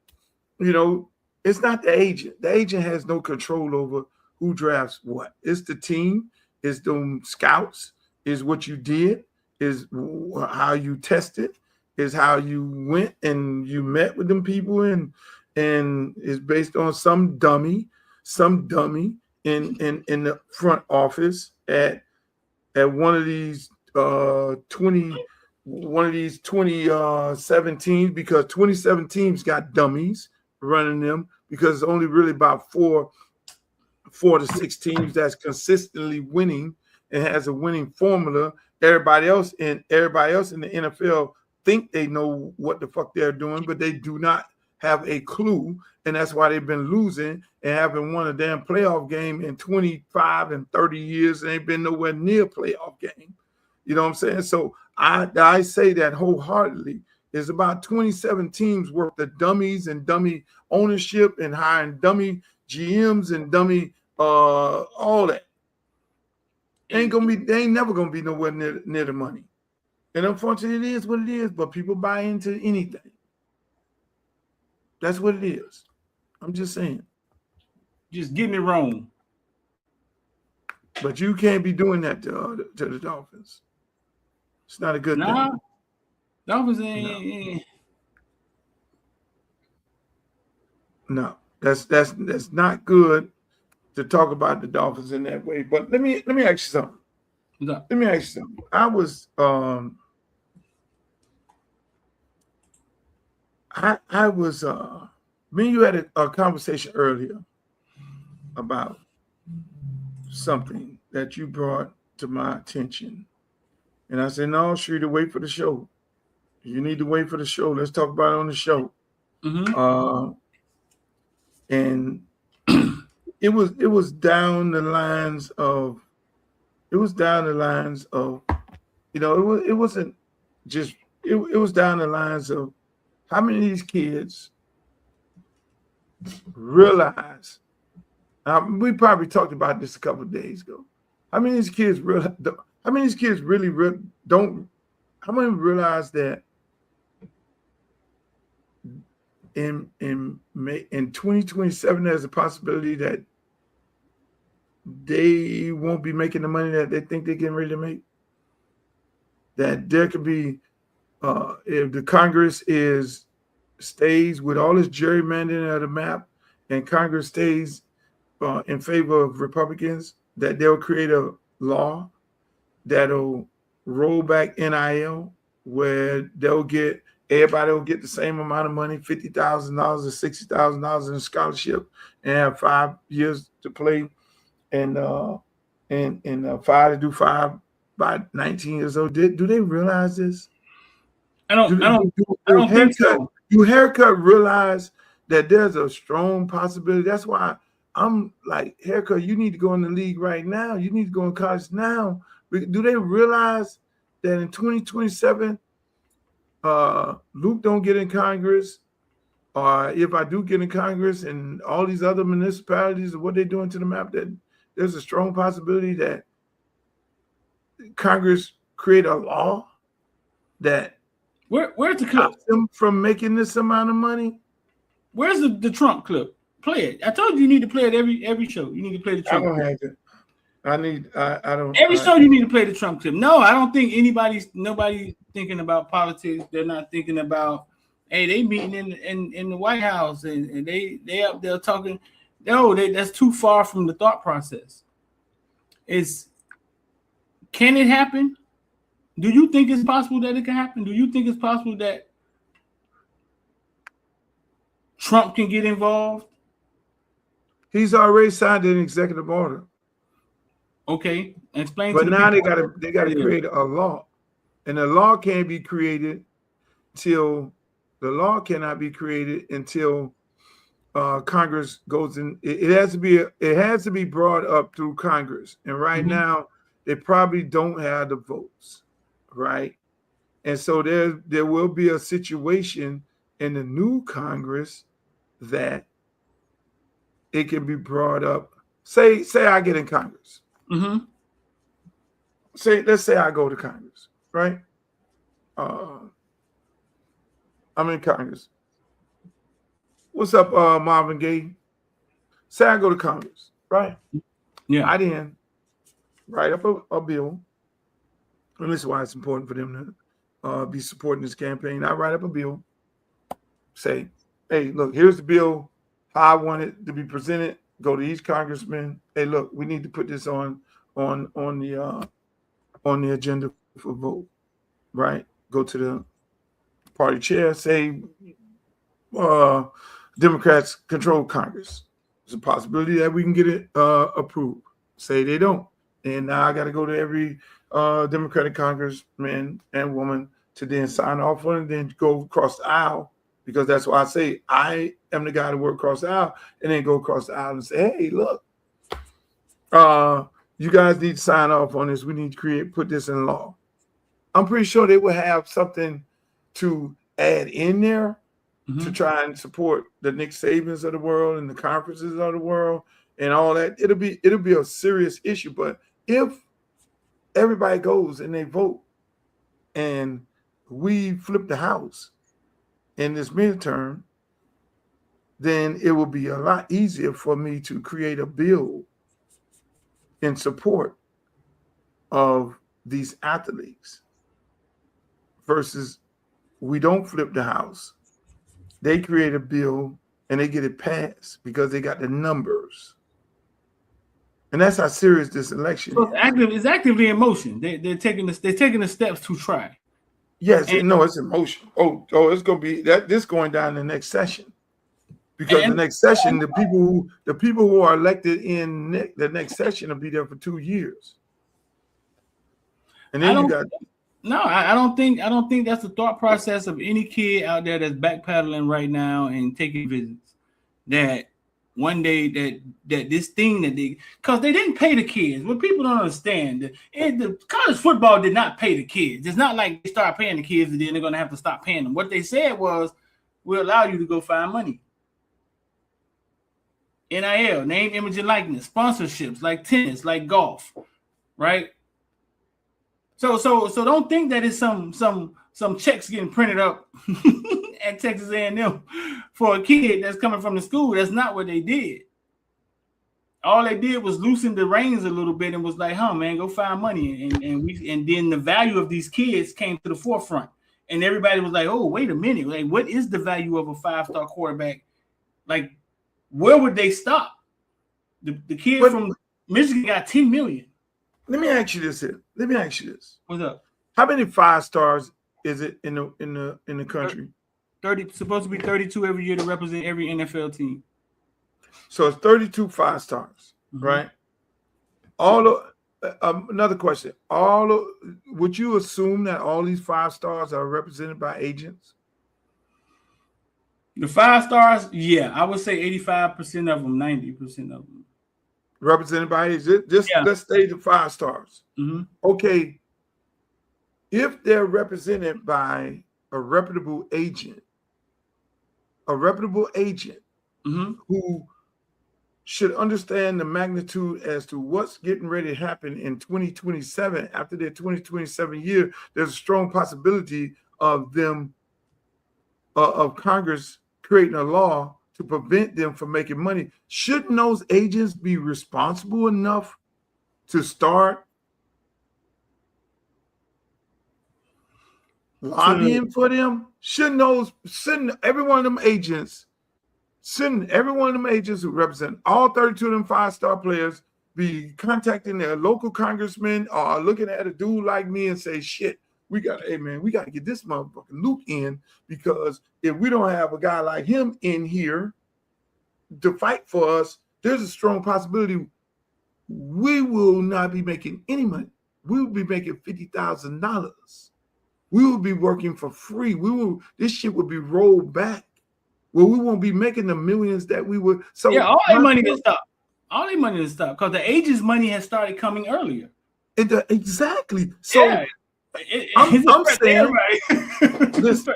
it's not the agent. The agent has no control over who drafts what. It's the team, it's them scouts, is what you did, is how you tested, is how you went and you met with them people, and it's based on some dummy in the front office at one of these 27 teams, because 27 teams got dummies running them, because it's only really about four to six teams that's consistently winning and has a winning formula. Everybody else in the NFL think they know what the fuck they're doing, but they do not have a clue, and that's why they've been losing and haven't won a damn playoff game in 25 and 30 years, and they've been nowhere near a playoff game. You know what I'm saying? So I say that wholeheartedly. There's about 27 teams worth of dummies and dummy ownership and hiring dummy GMs and dummy all that. They ain't never gonna be nowhere near the money. And unfortunately, it is what it is, but people buy into anything. That's what it is. I'm just saying. Just getting it wrong. But you can't be doing that to the Dolphins. It's not a good thing. Dolphins ain't. No, that's not good to talk about the Dolphins in that way. But let me ask you something. No. Let me ask you something. I was me and you had a conversation earlier about something that you brought to my attention. And I said, no, Shrita, wait for the show. You need to wait for the show. Let's talk about it on the show. Mm-hmm. And it was down the lines of, it was down the lines of how many of these kids realize. We probably talked about this a couple of days ago. How many of these kids realize that in 2027 there's a possibility that they won't be making the money that they think they're getting ready to make? That there could be, if the Congress stays with all this gerrymandering of the map, and Congress stays in favor of Republicans, that they'll create law that'll roll back NIL, where everybody will get the same amount of money, $50,000 or $60,000 in a scholarship, and have 5 years to play, and 5 to do 5 by 19 years old. Do they realize this? I don't think so. Do Haircut realize that there's a strong possibility? That's why I'm like, Haircut, you need to go in the league right now. You need to go in college now. Do they realize that in 2027, Luke don't get in Congress, or if I do get in Congress and all these other municipalities, what they're doing to the map, that there's a strong possibility that Congress create a law that where's the clip them from making this amount of money? Where's the Trump clip? Play it. I told you need to play it every show. You need to play the Trump. I don't have it. I don't. Every show you need to play the Trump clip. No, I don't think nobody's thinking about politics. They're not thinking about, hey, they meeting in the White House and they up there talking. No, that's too far from the thought process. Can it happen? Do you think it's possible that it can happen? Do you think it's possible that Trump can get involved? He's already signed an executive order. Okay, explain. But now they gotta create a law, and the law can't be created till Congress goes in. It has to be brought up through Congress, and right now they probably don't have the votes, right? And so there will be a situation in the new Congress that it can be brought up. Say I get in Congress. Let's say I go to Congress, right? I'm in Congress. What's up, Marvin Gaye? Say I go to Congress, right? Yeah. I then write up a bill, and this is why it's important for them to be supporting this campaign. I write up a bill, say, hey, look, here's the bill, how I want it to be presented. Go to each congressman. Hey, look, we need to put this on the agenda for vote, right? Go to the party chair, say Democrats control Congress. There's a possibility that we can get it approved. Say they don't. And now I got to go to every Democratic congressman and woman to then sign off on it, then go across the aisle, because that's why I say I am the guy to work across the aisle, and then go across the aisle and say, hey, look, you guys need to sign off on this. We need to put this in law. I'm pretty sure they will have something to add in there to try and support the Nick Sabans of the world and the conferences of the world and all that. It'll be a serious issue. But if everybody goes and they vote and we flip the House in this midterm, then it will be a lot easier for me to create a bill in support of these athletes versus we don't flip the House. They create a bill and they get it passed because they got the numbers. And that's how serious this election is. It's actively in motion. They're taking the steps to try. Yes, it's in motion. Oh, it's gonna be that this going down the next session. Because the next session, the people who are elected in the next session will be there for 2 years. And then I don't think that's the thought process of any kid out there that's backpedaling right now and taking visits. That one day that this thing because they didn't pay the kids. What people don't understand, the college football did not pay the kids. It's not like they start paying the kids and then they're gonna have to stop paying them. What they said was, we'll allow you to go find money. NIL, name, image, and likeness, sponsorships like tennis, like golf, right? So don't think that it's some checks getting printed up at Texas A&M for a kid that's coming from the school. That's not what they did. All they did was loosen the reins a little bit and was like, man, go find money. And then the value of these kids came to the forefront. And everybody was like, oh, wait a minute. Like, what is the value of a 5-star quarterback? Like, where would they stop? The kid from Michigan got $10 million. Let me ask you this here. Let me ask you this. What's up? How many 5 stars is it in the country? 30, supposed to be 32 every year to represent every NFL team. So it's 32 5 stars, right? All of, another question. Would you assume that all these 5 stars are represented by agents? The 5 stars, yeah, I would say 85% of them, 90% of them. Represented by agents? Let's say the 5 stars. Okay. If they're represented by a reputable agent who should understand the magnitude as to what's getting ready to happen in 2027. After their 2027 year, there's a strong possibility of them, of Congress creating a law to prevent them from making money. Shouldn't those agents be responsible enough to start lobbying for them? Shouldn't every one of them agents who represent all 32 of them 5-star players be contacting their local congressman or looking at a dude like me and say, shit, we got to get this motherfucking Luke in, because if we don't have a guy like him in here to fight for us, there's a strong possibility we will not be making any money. We will be making $50,000. We will be working for free. This shit will be rolled back. Well, we won't be making the millions that we would. So yeah, all that money to stop. All that money to stop, because the agents' money has started coming earlier. Exactly. So yeah, I'm saying, listen,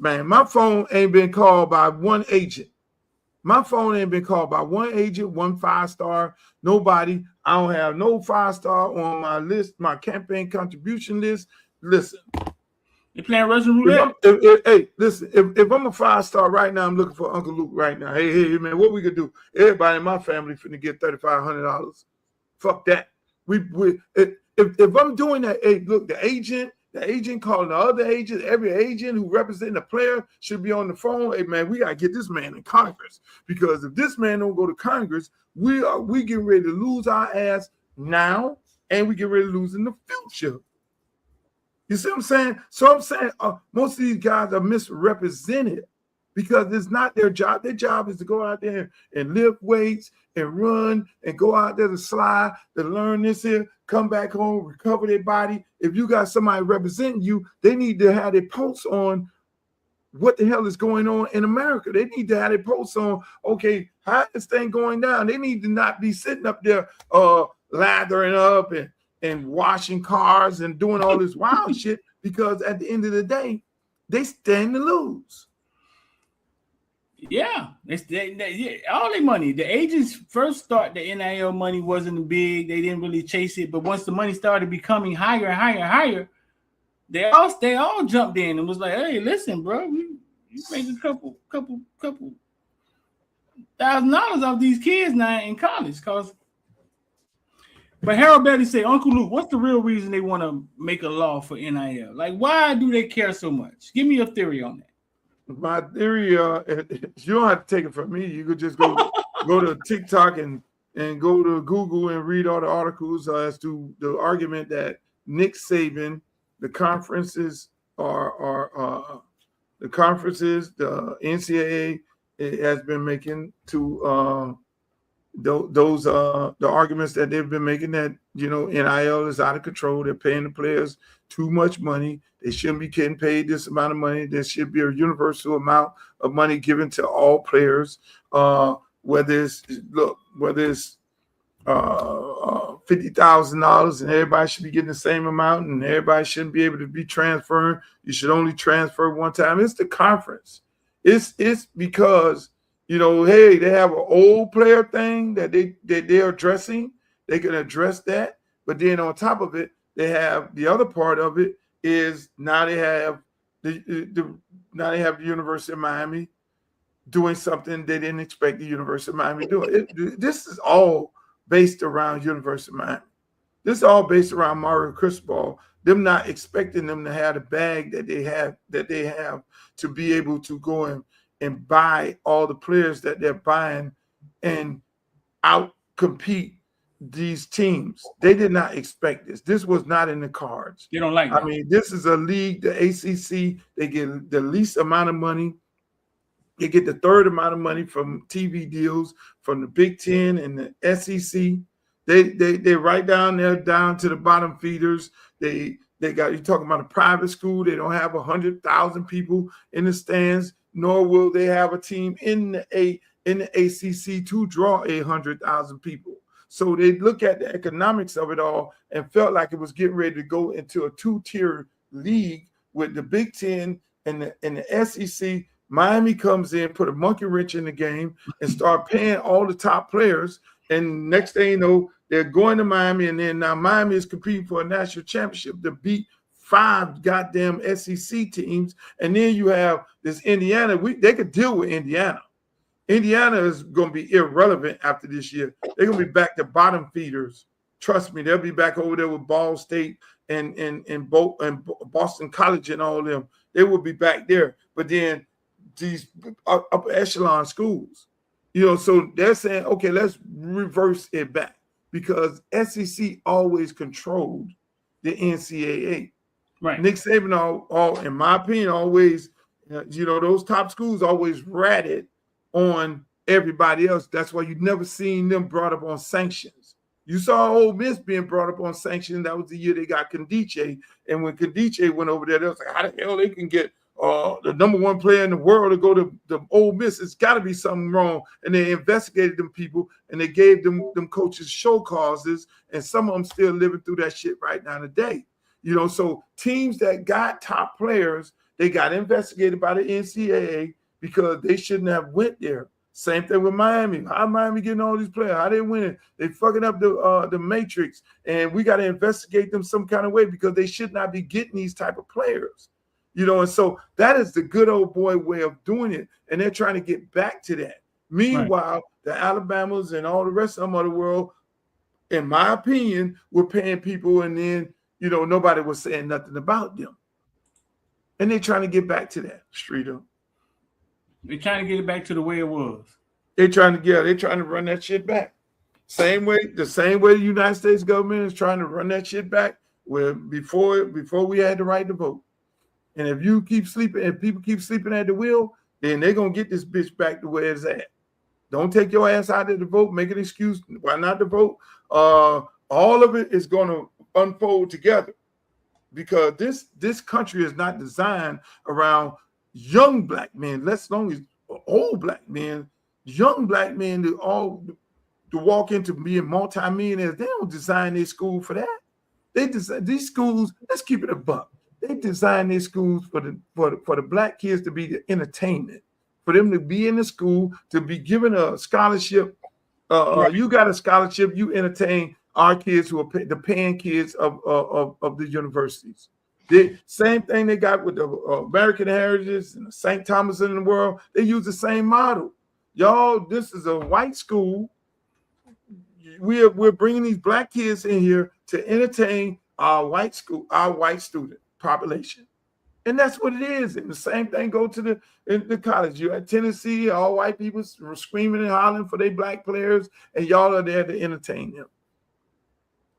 man, my phone ain't been called by one agent. My phone ain't been called by one agent, one 5-star, nobody. I don't have no 5-star on my list, my campaign contribution list. Listen. You playing Russian roulette? Hey, listen. If I'm a 5-star right now, I'm looking for Uncle Luke right now. Hey, man, what we could do? Everybody in my family finna get $3,500. Fuck that. If I'm doing that, hey, look, the agent calling the other agent, every agent who represents a player should be on the phone. Hey, man, we gotta get this man in Congress, because if this man don't go to Congress, we getting ready to lose our ass now, and we get ready to lose in the future. You see what I'm saying? So I'm saying most of these guys are misrepresented because it's not their job. Their job is to go out there and lift weights and run and go out there to slide, to learn this here, come back home, recover their body. If you got somebody representing you, they need to have their pulse on what the hell is going on in America. They need to have their pulse on, okay, how is this thing going down? They need to not be sitting up there lathering up and washing cars and doing all this wild shit, because at the end of the day, they stand to lose. Yeah, all their money. The agents first start, the NIL money wasn't big. They didn't really chase it, but once the money started becoming higher and higher and higher, they all jumped in and was like, "Hey, listen, bro, you make a couple $1,000 off these kids now in college." But Harold Bailey said, "Uncle Luke, what's the real reason they want to make a law for NIL? Like, why do they care so much? Give me your theory on that." My theory, you don't have to take it from me. You could just go to TikTok and go to Google and read all the articles as to the argument that Nick Saban, the conferences, the NCAA has been making to the arguments that they've been making, that NIL is out of control. They're paying the players too much money. They shouldn't be getting paid this amount of money. There should be a universal amount of money given to all players. Whether it's $50,000 and everybody should be getting the same amount, and everybody shouldn't be able to be transferring. You should only transfer one time. It's the conference. It's because hey, they have an old player thing that they're addressing. They can address that, but then on top of it, they have the other part of it is now they have the University of Miami doing something they didn't expect the University of Miami doing. This is all based around University of Miami. This is all based around Mario Cristobal. Them not expecting them to have the bag that they have to be able to go and buy all the players that they're buying and out compete these teams. They did not expect this. This was not in the cards. They don't like I that. mean, this is a league, the ACC, they get the least amount of money. They get the third amount of money from TV deals from the Big Ten and the SEC. They right down there, down to the bottom feeders. They got, you talking about a private school. They don't have 100,000 people in the stands, nor will they have a team in the ACC to draw 100,000 people. So they look at the economics of it all and felt like it was getting ready to go into a two-tier league with the Big Ten and the SEC. Miami comes in, put a monkey wrench in the game, and start paying all the top players. And next thing you know, they're going to Miami, and then now Miami is competing for a national championship to beat 5 goddamn SEC teams. And then you have this Indiana. They could deal with Indiana. Indiana is going to be irrelevant after this year. They're going to be back to bottom feeders. Trust me, they'll be back over there with Ball State and Boston College and all of them. They will be back there. But then these upper echelon schools, so they're saying, okay, let's reverse it back, because SEC always controlled the NCAA. Right. Nick Saban, all in my opinion, always, those top schools always ratted on everybody else. That's why you never seen them brought up on sanctions. You saw Ole Miss being brought up on sanctions. That was the year they got Condiche. And when Condiche went over there, they was like, how the hell they can get the number 1 player in the world to go to the Ole Miss? It's got to be something wrong. And they investigated them people, and they gave them coaches show causes, and some of them still living through that shit right now today. So teams that got top players, they got investigated by the NCAA because they shouldn't have went there. Same thing with Miami. How Miami getting all these players? How they winning? They fucking up the matrix, and we got to investigate them some kind of way because they should not be getting these type of players. And so that is the good old boy way of doing it, and they're trying to get back to that. Meanwhile, the Alabamas and all the rest of them of the world, in my opinion, were paying people, and then nobody was saying nothing about them. And they're trying to get back to that, Streeter. They're trying to get it back to the way it was. They're trying to run that shit back. The same way the United States government is trying to run that shit back, where before we had the right to vote. And if you keep sleeping, if people keep sleeping at the wheel, then they're gonna get this bitch back to where it's at. Don't take your ass out there to vote, make an excuse why not to vote. All of it is gonna unfold together, because this country is not designed around young black men, less long as old black men, young black men to walk into being multimillionaires. They don't design their school for that. They design these schools, let's keep it a buck. They design their schools for the black kids to be the entertainment, for them to be in the school, to be given a scholarship. You got a scholarship, you entertain our kids who are the paying kids of the universities. The same thing they got with the American Heritage and the St. Thomas in the world. They use the same model. Y'all, this is a white school. We're bringing these black kids in here to entertain our white student population, and that's what it is. And the same thing go to the college. You at Tennessee, all white people were screaming and hollering for their black players, and y'all are there to entertain them.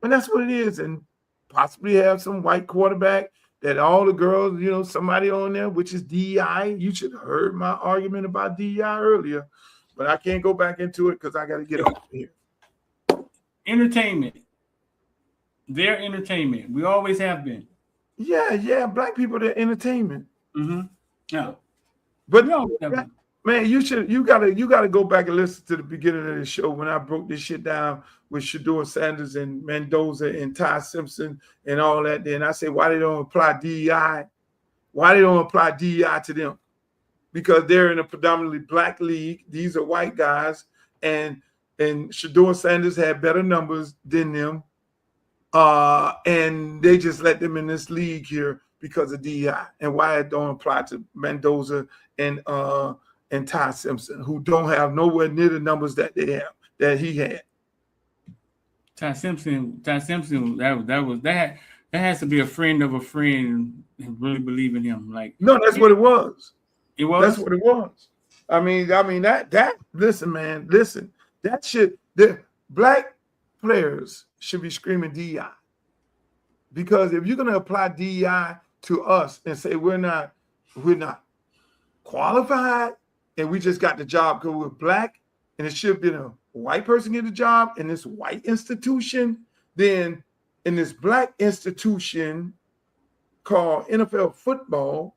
And that's what it is. And possibly have some white quarterback that all the girls, somebody on there, which is DEI. You should have heard my argument about DEI earlier, but I can't go back into it because I got to get off here. Entertainment. Their entertainment. We always have been. Yeah. Black people, they're entertainment. Mm-hmm. Yeah. But no, man, you gotta go back and listen to the beginning of the show when I broke this shit down with Shedeur Sanders and Mendoza and Ty Simpson and all that. Then I say, why they don't apply DEI? Why they don't apply DEI to them? Because they're in a predominantly black league. These are white guys, and Shedeur Sanders had better numbers than them. And they just let them in this league here because of DEI, and why it don't apply to Mendoza and Ty Simpson, who don't have nowhere near the numbers that he had. Ty Simpson, that has to be a friend of a friend and really believe in him. Like, no, that's what it was. It was. That's what it was. I mean that. Listen, man. Listen. That shit. The black players should be screaming DEI. Because if you're going to apply DEI to us and say we're not qualified and we just got the job because we're black and it should have been a white person get the job in this white institution, then in this black institution called NFL football,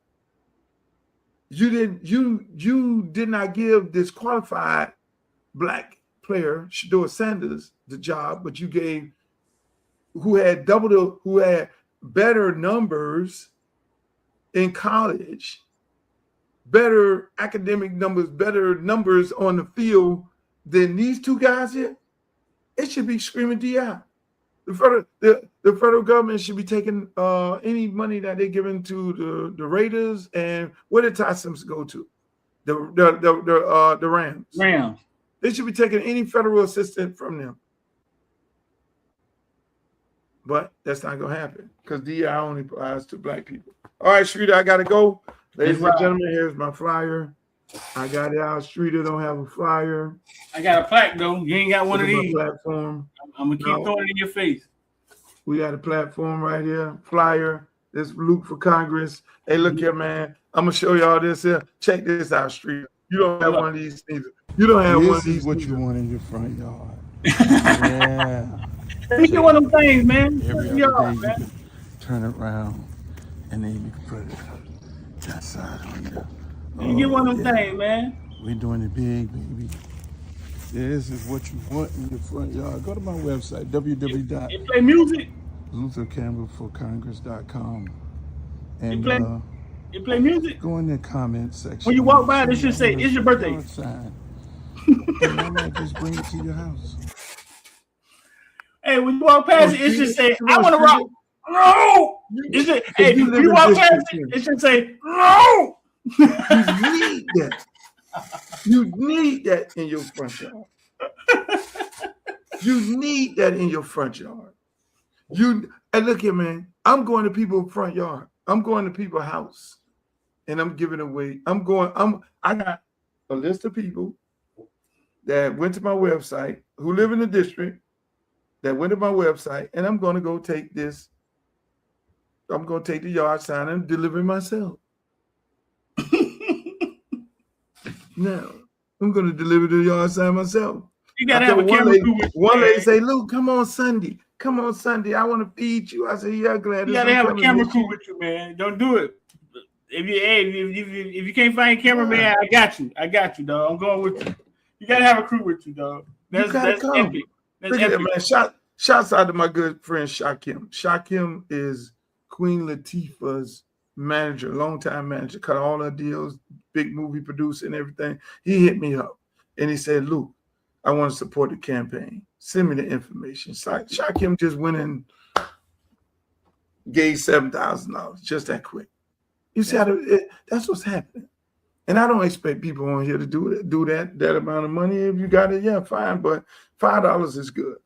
you did not give this qualified black player, Shedeur Sanders, the job, but you gave who had better numbers in college, better academic numbers, better numbers on the field than these two guys here. It should be screaming DI. The federal government should be taking any money that they're giving to the Raiders, and where did Ty Simpson go to? The Rams. Rams. They should be taking any federal assistance from them. But that's not going to happen because DI only applies to black people. All right, Streeter, I got to go. Ladies and gentlemen, here's my flyer. I got it out. Streeter don't have a flyer. I got a plaque, though. You ain't got one of these. Platform. I'm going to keep throwing it in your face. We got a platform right here. Flyer. This Luke for Congress. Hey, look here, man. I'm going to show y'all this here. Check this out, Streeter. You don't have one of these neither. You don't have one of these. This is what you want in your front yard. Yeah. Let me get one of them things, man. Every other day you can turn it around and then you can put it that side on there. Let me get one of them things, man. We're doing it big, baby. This is what you want in your front yard. Go to my website, www.luthercampbellforcongress.com. And you play music? Go in the comment section. When you walk by, they should say, it's your birthday. And I might just bring it to your house. Hey, when you walk past it should say, I want to rock. No! Hey, if you walk past it should say, no! You need that. You need that in your front yard. You need that in your front yard. And look here, man. I'm going to people's front yard. I'm going to people's house. And I'm giving away. I got a list of people that went to my website who live in the district that went to my website, and I'm going to go take this. I'm going to take the yard sign and deliver it myself. Now, I'm going to deliver the yard sign myself. You got to have a camera crew with you. One lady say, Luke, come on Sunday. Come on Sunday. I want to feed you. I said, yeah, glad. You got to have a camera crew with you, man. Don't do it. If you can't find a cameraman, I got you. I got you, dog. I'm going with you. You got to have a crew with you, dog. That's epic. Look at that, man. Shouts out to my good friend Shakim. Shakim is Queen Latifah's manager, longtime manager, cut all her deals, big movie producer and everything. He hit me up and he said, Luke, I want to support the campaign. Send me the information. Shakim just went and gave $7,000 just that quick. You see how that's what's happening. And I don't expect people on here to do that amount of money. If you got it, yeah, fine. But $5 is good.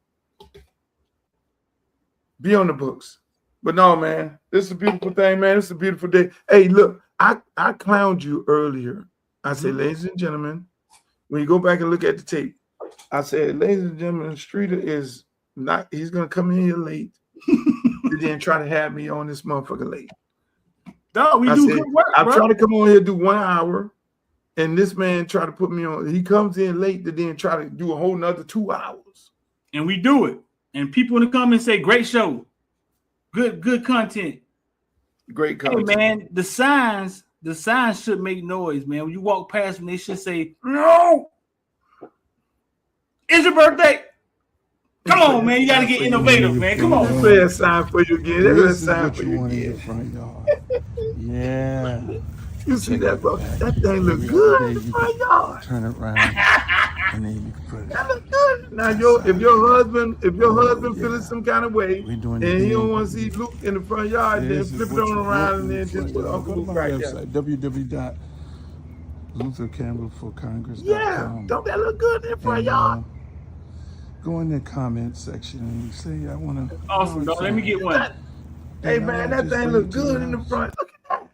Be on the books. But no, man, this is a beautiful thing, man. It's a beautiful day. Hey, look, I clowned you earlier. I said, ladies and gentlemen, when you go back and look at the tape, I said, ladies and gentlemen, Streeter is not, he's going to come in here late. He didn't try to have me on this motherfucker late. No, we do good work, I'm trying to come on here, do 1 hour, and this man try to put me on. He comes in late to then try to do a whole nother 2 hours. And we do it. And people in the comments say, great show. Good content. Great content. Hey, man, the signs should make noise, man. When you walk past them, they should say, no. It's your birthday. Come on, man. You got to get innovative, man. Come on. Play a sign for you again. This is what you want in your front yard. Yeah. You see that, bro? That thing look good in the front yard. Turn it around, and then you can put it. That look good. Now, if your husband feeling some kind of way, and he don't want to see Luke in the front yard, then flip it on around and then just put Uncle Luke right there. www.luthercampbellforcongress.com. Yeah, don't that look good in the front yard? Go in the comment section and say, I want to. Awesome, dog. Let me get one. Hey, man, that thing look good in the front. Look at that.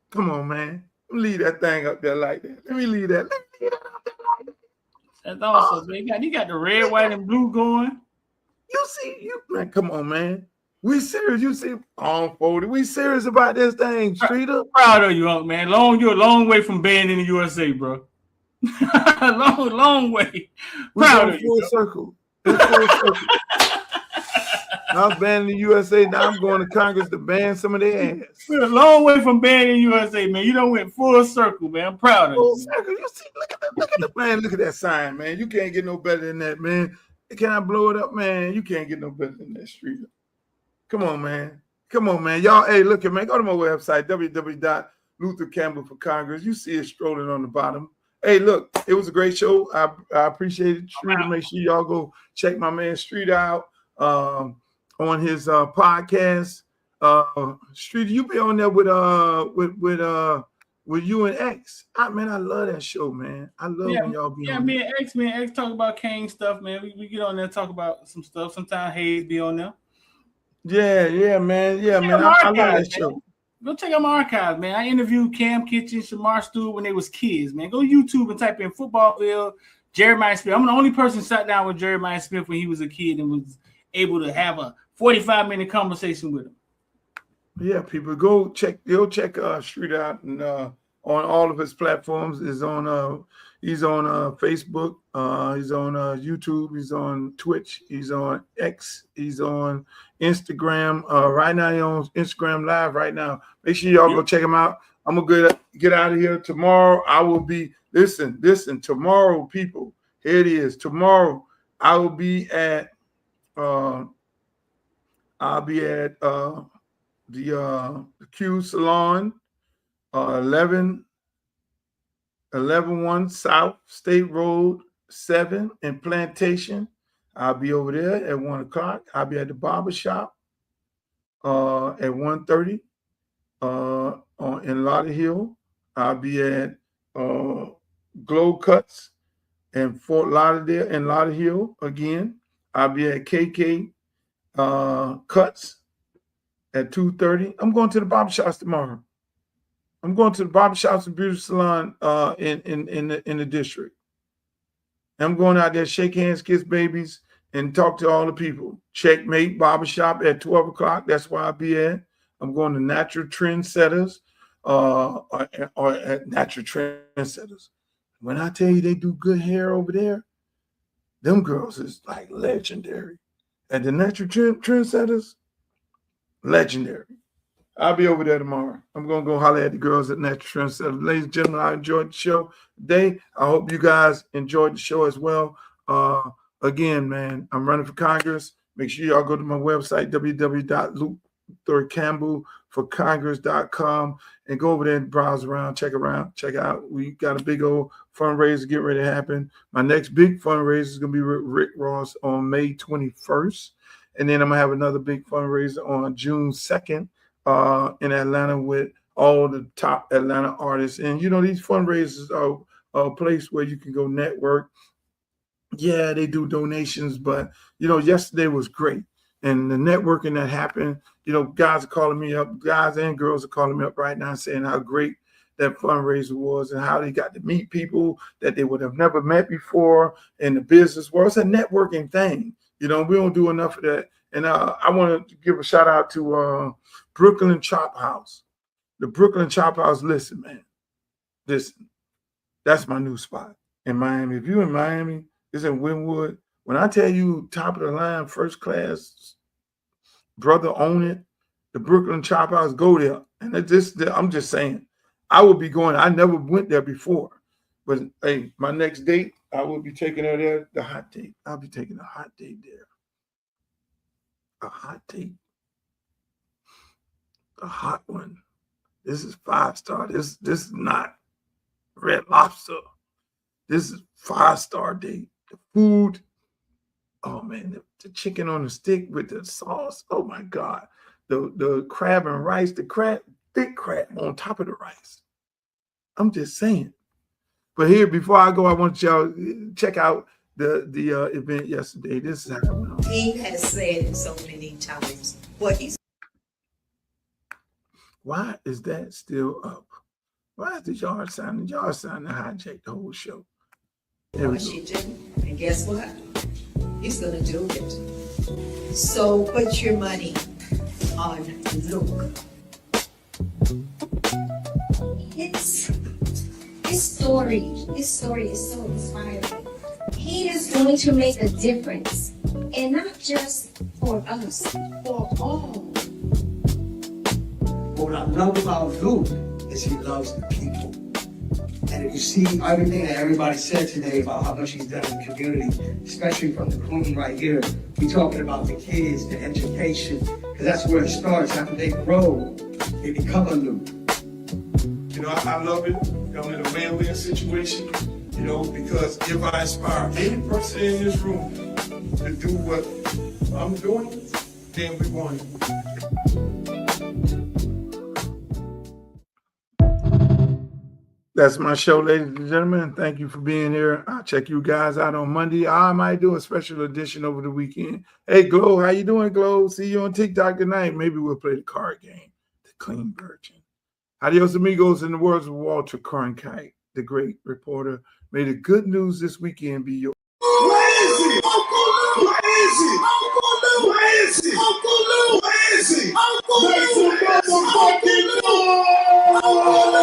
Come on, man. Let me leave that thing up there like that. Let me leave that up there like that. That's awesome, man. You got the red, white, and blue going. man, come on, man. We serious. You see, on 40. We serious about this thing, Streeter. Proud of you, Unc, man. You're a long way from being in the USA, bro. long way. Proud of you. Full circle. It's full circle. I was banned in the USA. Now I'm going to Congress to ban some of their ass. We're a long way from banning USA, man. You done went full circle, man. I'm proud of you. Circle. You see, look at the man. Look at that sign, man. You can't get no better than that, man. Can I blow it up, man? You can't get no better than that, Streeter. Come on, man. Come on, man. Y'all, hey, look at man. Go to my website, www.LutheCampbellForCongress. You see it strolling on the bottom. Hey, look, it was a great show. I appreciate it, Streeter. Make sure y'all go check my man Streeter out on his podcast. Streeter, you be on there with you and X. Man, I love that show, man. I love when y'all be on me and X talk about Kane stuff, man. We get on there and talk about some stuff. Sometimes Hayes be on there. Yeah, man. I love that show. Go check out my archives, man. I interviewed Cam Kitchen, Shamar Stewart when they was kids, man. Go YouTube and type in Footballville, Jeremiah Smith. I'm the only person sat down with Jeremiah Smith when he was a kid and was able to have a 45-minute conversation with him. Yeah, people, go check Street out and on all of his platforms. He's on Facebook, he's on YouTube, he's on Twitch, he's on X, he's on Instagram. Right now, he's on Instagram Live right now. Make sure y'all go check him out. I'm gonna get out of here tomorrow. I will be listen. Tomorrow, people, here it is. Tomorrow, I will be at the Q Salon, 11-1 South State Road 7 in Plantation. I'll be over there at 1 o'clock. I'll be at the barber shop at 1:30 in Lauderhill. I'll be at Glow Cuts in Fort Lauderdale and Lauderhill again. I'll be at KK Cuts at 2:30. I'm going to the barbershops tomorrow. I'm going to the barbershops and beauty salon in the district. I'm going out there, shake hands, kiss babies, and talk to all the people. Checkmate barbershop at 12 o'clock. That's where I'll be at. I'm going to Natural Trendsetters or at Natural Trendsetters. When I tell you they do good hair over there, them girls is like legendary. At the Natural Trendsetters, legendary. I'll be over there tomorrow. I'm going to go holler at the girls at Natural Trendsetters. Ladies and gentlemen, I enjoyed the show today. I hope you guys enjoyed the show as well. Again, man, I'm running for Congress. Make sure y'all go to my website, www.LutheCampbellForCongress.com, and go over there and browse around, check out. We got a big old fundraiser getting ready to happen. My next big fundraiser is going to be with Rick Ross on May 21st. And then I'm going to have another big fundraiser on June 2nd in Atlanta with all the top Atlanta artists. And, you know, these fundraisers are a place where you can go network. Yeah, they do donations, but, you know, yesterday was great. And the networking that happened, you know, guys are calling me up, guys and girls are calling me up right now saying how great that fundraiser was and how they got to meet people that they would have never met before in the business world. It's a networking thing. You know, we don't do enough of that. And I want to give a shout out to Brooklyn Chop House. The Brooklyn Chop House, listen, man. Listen, that's my new spot in Miami. If you're in Miami, it's in Wynwood. When I tell you top of the line, first class, brother own it, the Brooklyn Chop House, go there. And I'm just saying, I will be going. I never went there before. But, hey, my next date, I will be taking her there, the hot date. I'll be taking a hot date there. A hot date. A hot one. This is 5-star. This is not Red Lobster. This is 5-star date. The food. Oh, man, the chicken on the stick with the sauce. Oh, my God. The crab and rice, thick crab on top of the rice. I'm just saying. But here, before I go, I want y'all to check out the event yesterday. This is how it went. He has said it so many times. What he's. Why is that still up? Why is the yard sign to hijack the whole show? Washington, and guess what? He's going to do it. So put your money on Luke. His story is so inspiring. He is going to make a difference, and not just for us, for all. What I love about Luke is he loves the people. And if you see everything that everybody said today about how much he's done in the community, especially from the queen right here, we talking about the kids, the education, because that's where it starts. After they grow, they become a Luke. You know, I love it. I'm in a win-win situation, you know, because if I inspire any person in this room to do what I'm doing, then we won. That's my show, ladies and gentlemen. Thank you for being here. I'll check you guys out on Monday. I might do a special edition over the weekend. Hey, Glow, how you doing, Glow? See you on TikTok tonight. Maybe we'll play the card game, the clean version. Adios, amigos. In the words of Walter Cronkite, the great reporter, may the good news this weekend be yours. Where is he? Uncle Lke! Where is he? Uncle Lke! Where is he? Uncle Lke! Where is he? Uncle Lke! Make some motherfucking noise! Uncle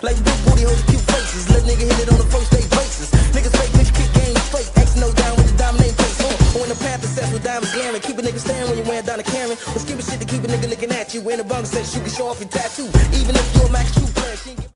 like big booty hoes, cute faces. Let nigga hit it on the first day basis. Niggas fake, bitch, kick game straight. X nose down with the dominating face. On the path to sex with diamonds glaring. Keep a nigga staring when you're wearing down a Karen. Or skipping shit to keep a nigga looking at you. In the bunk says you can show off your tattoo. Even if you're a max true player.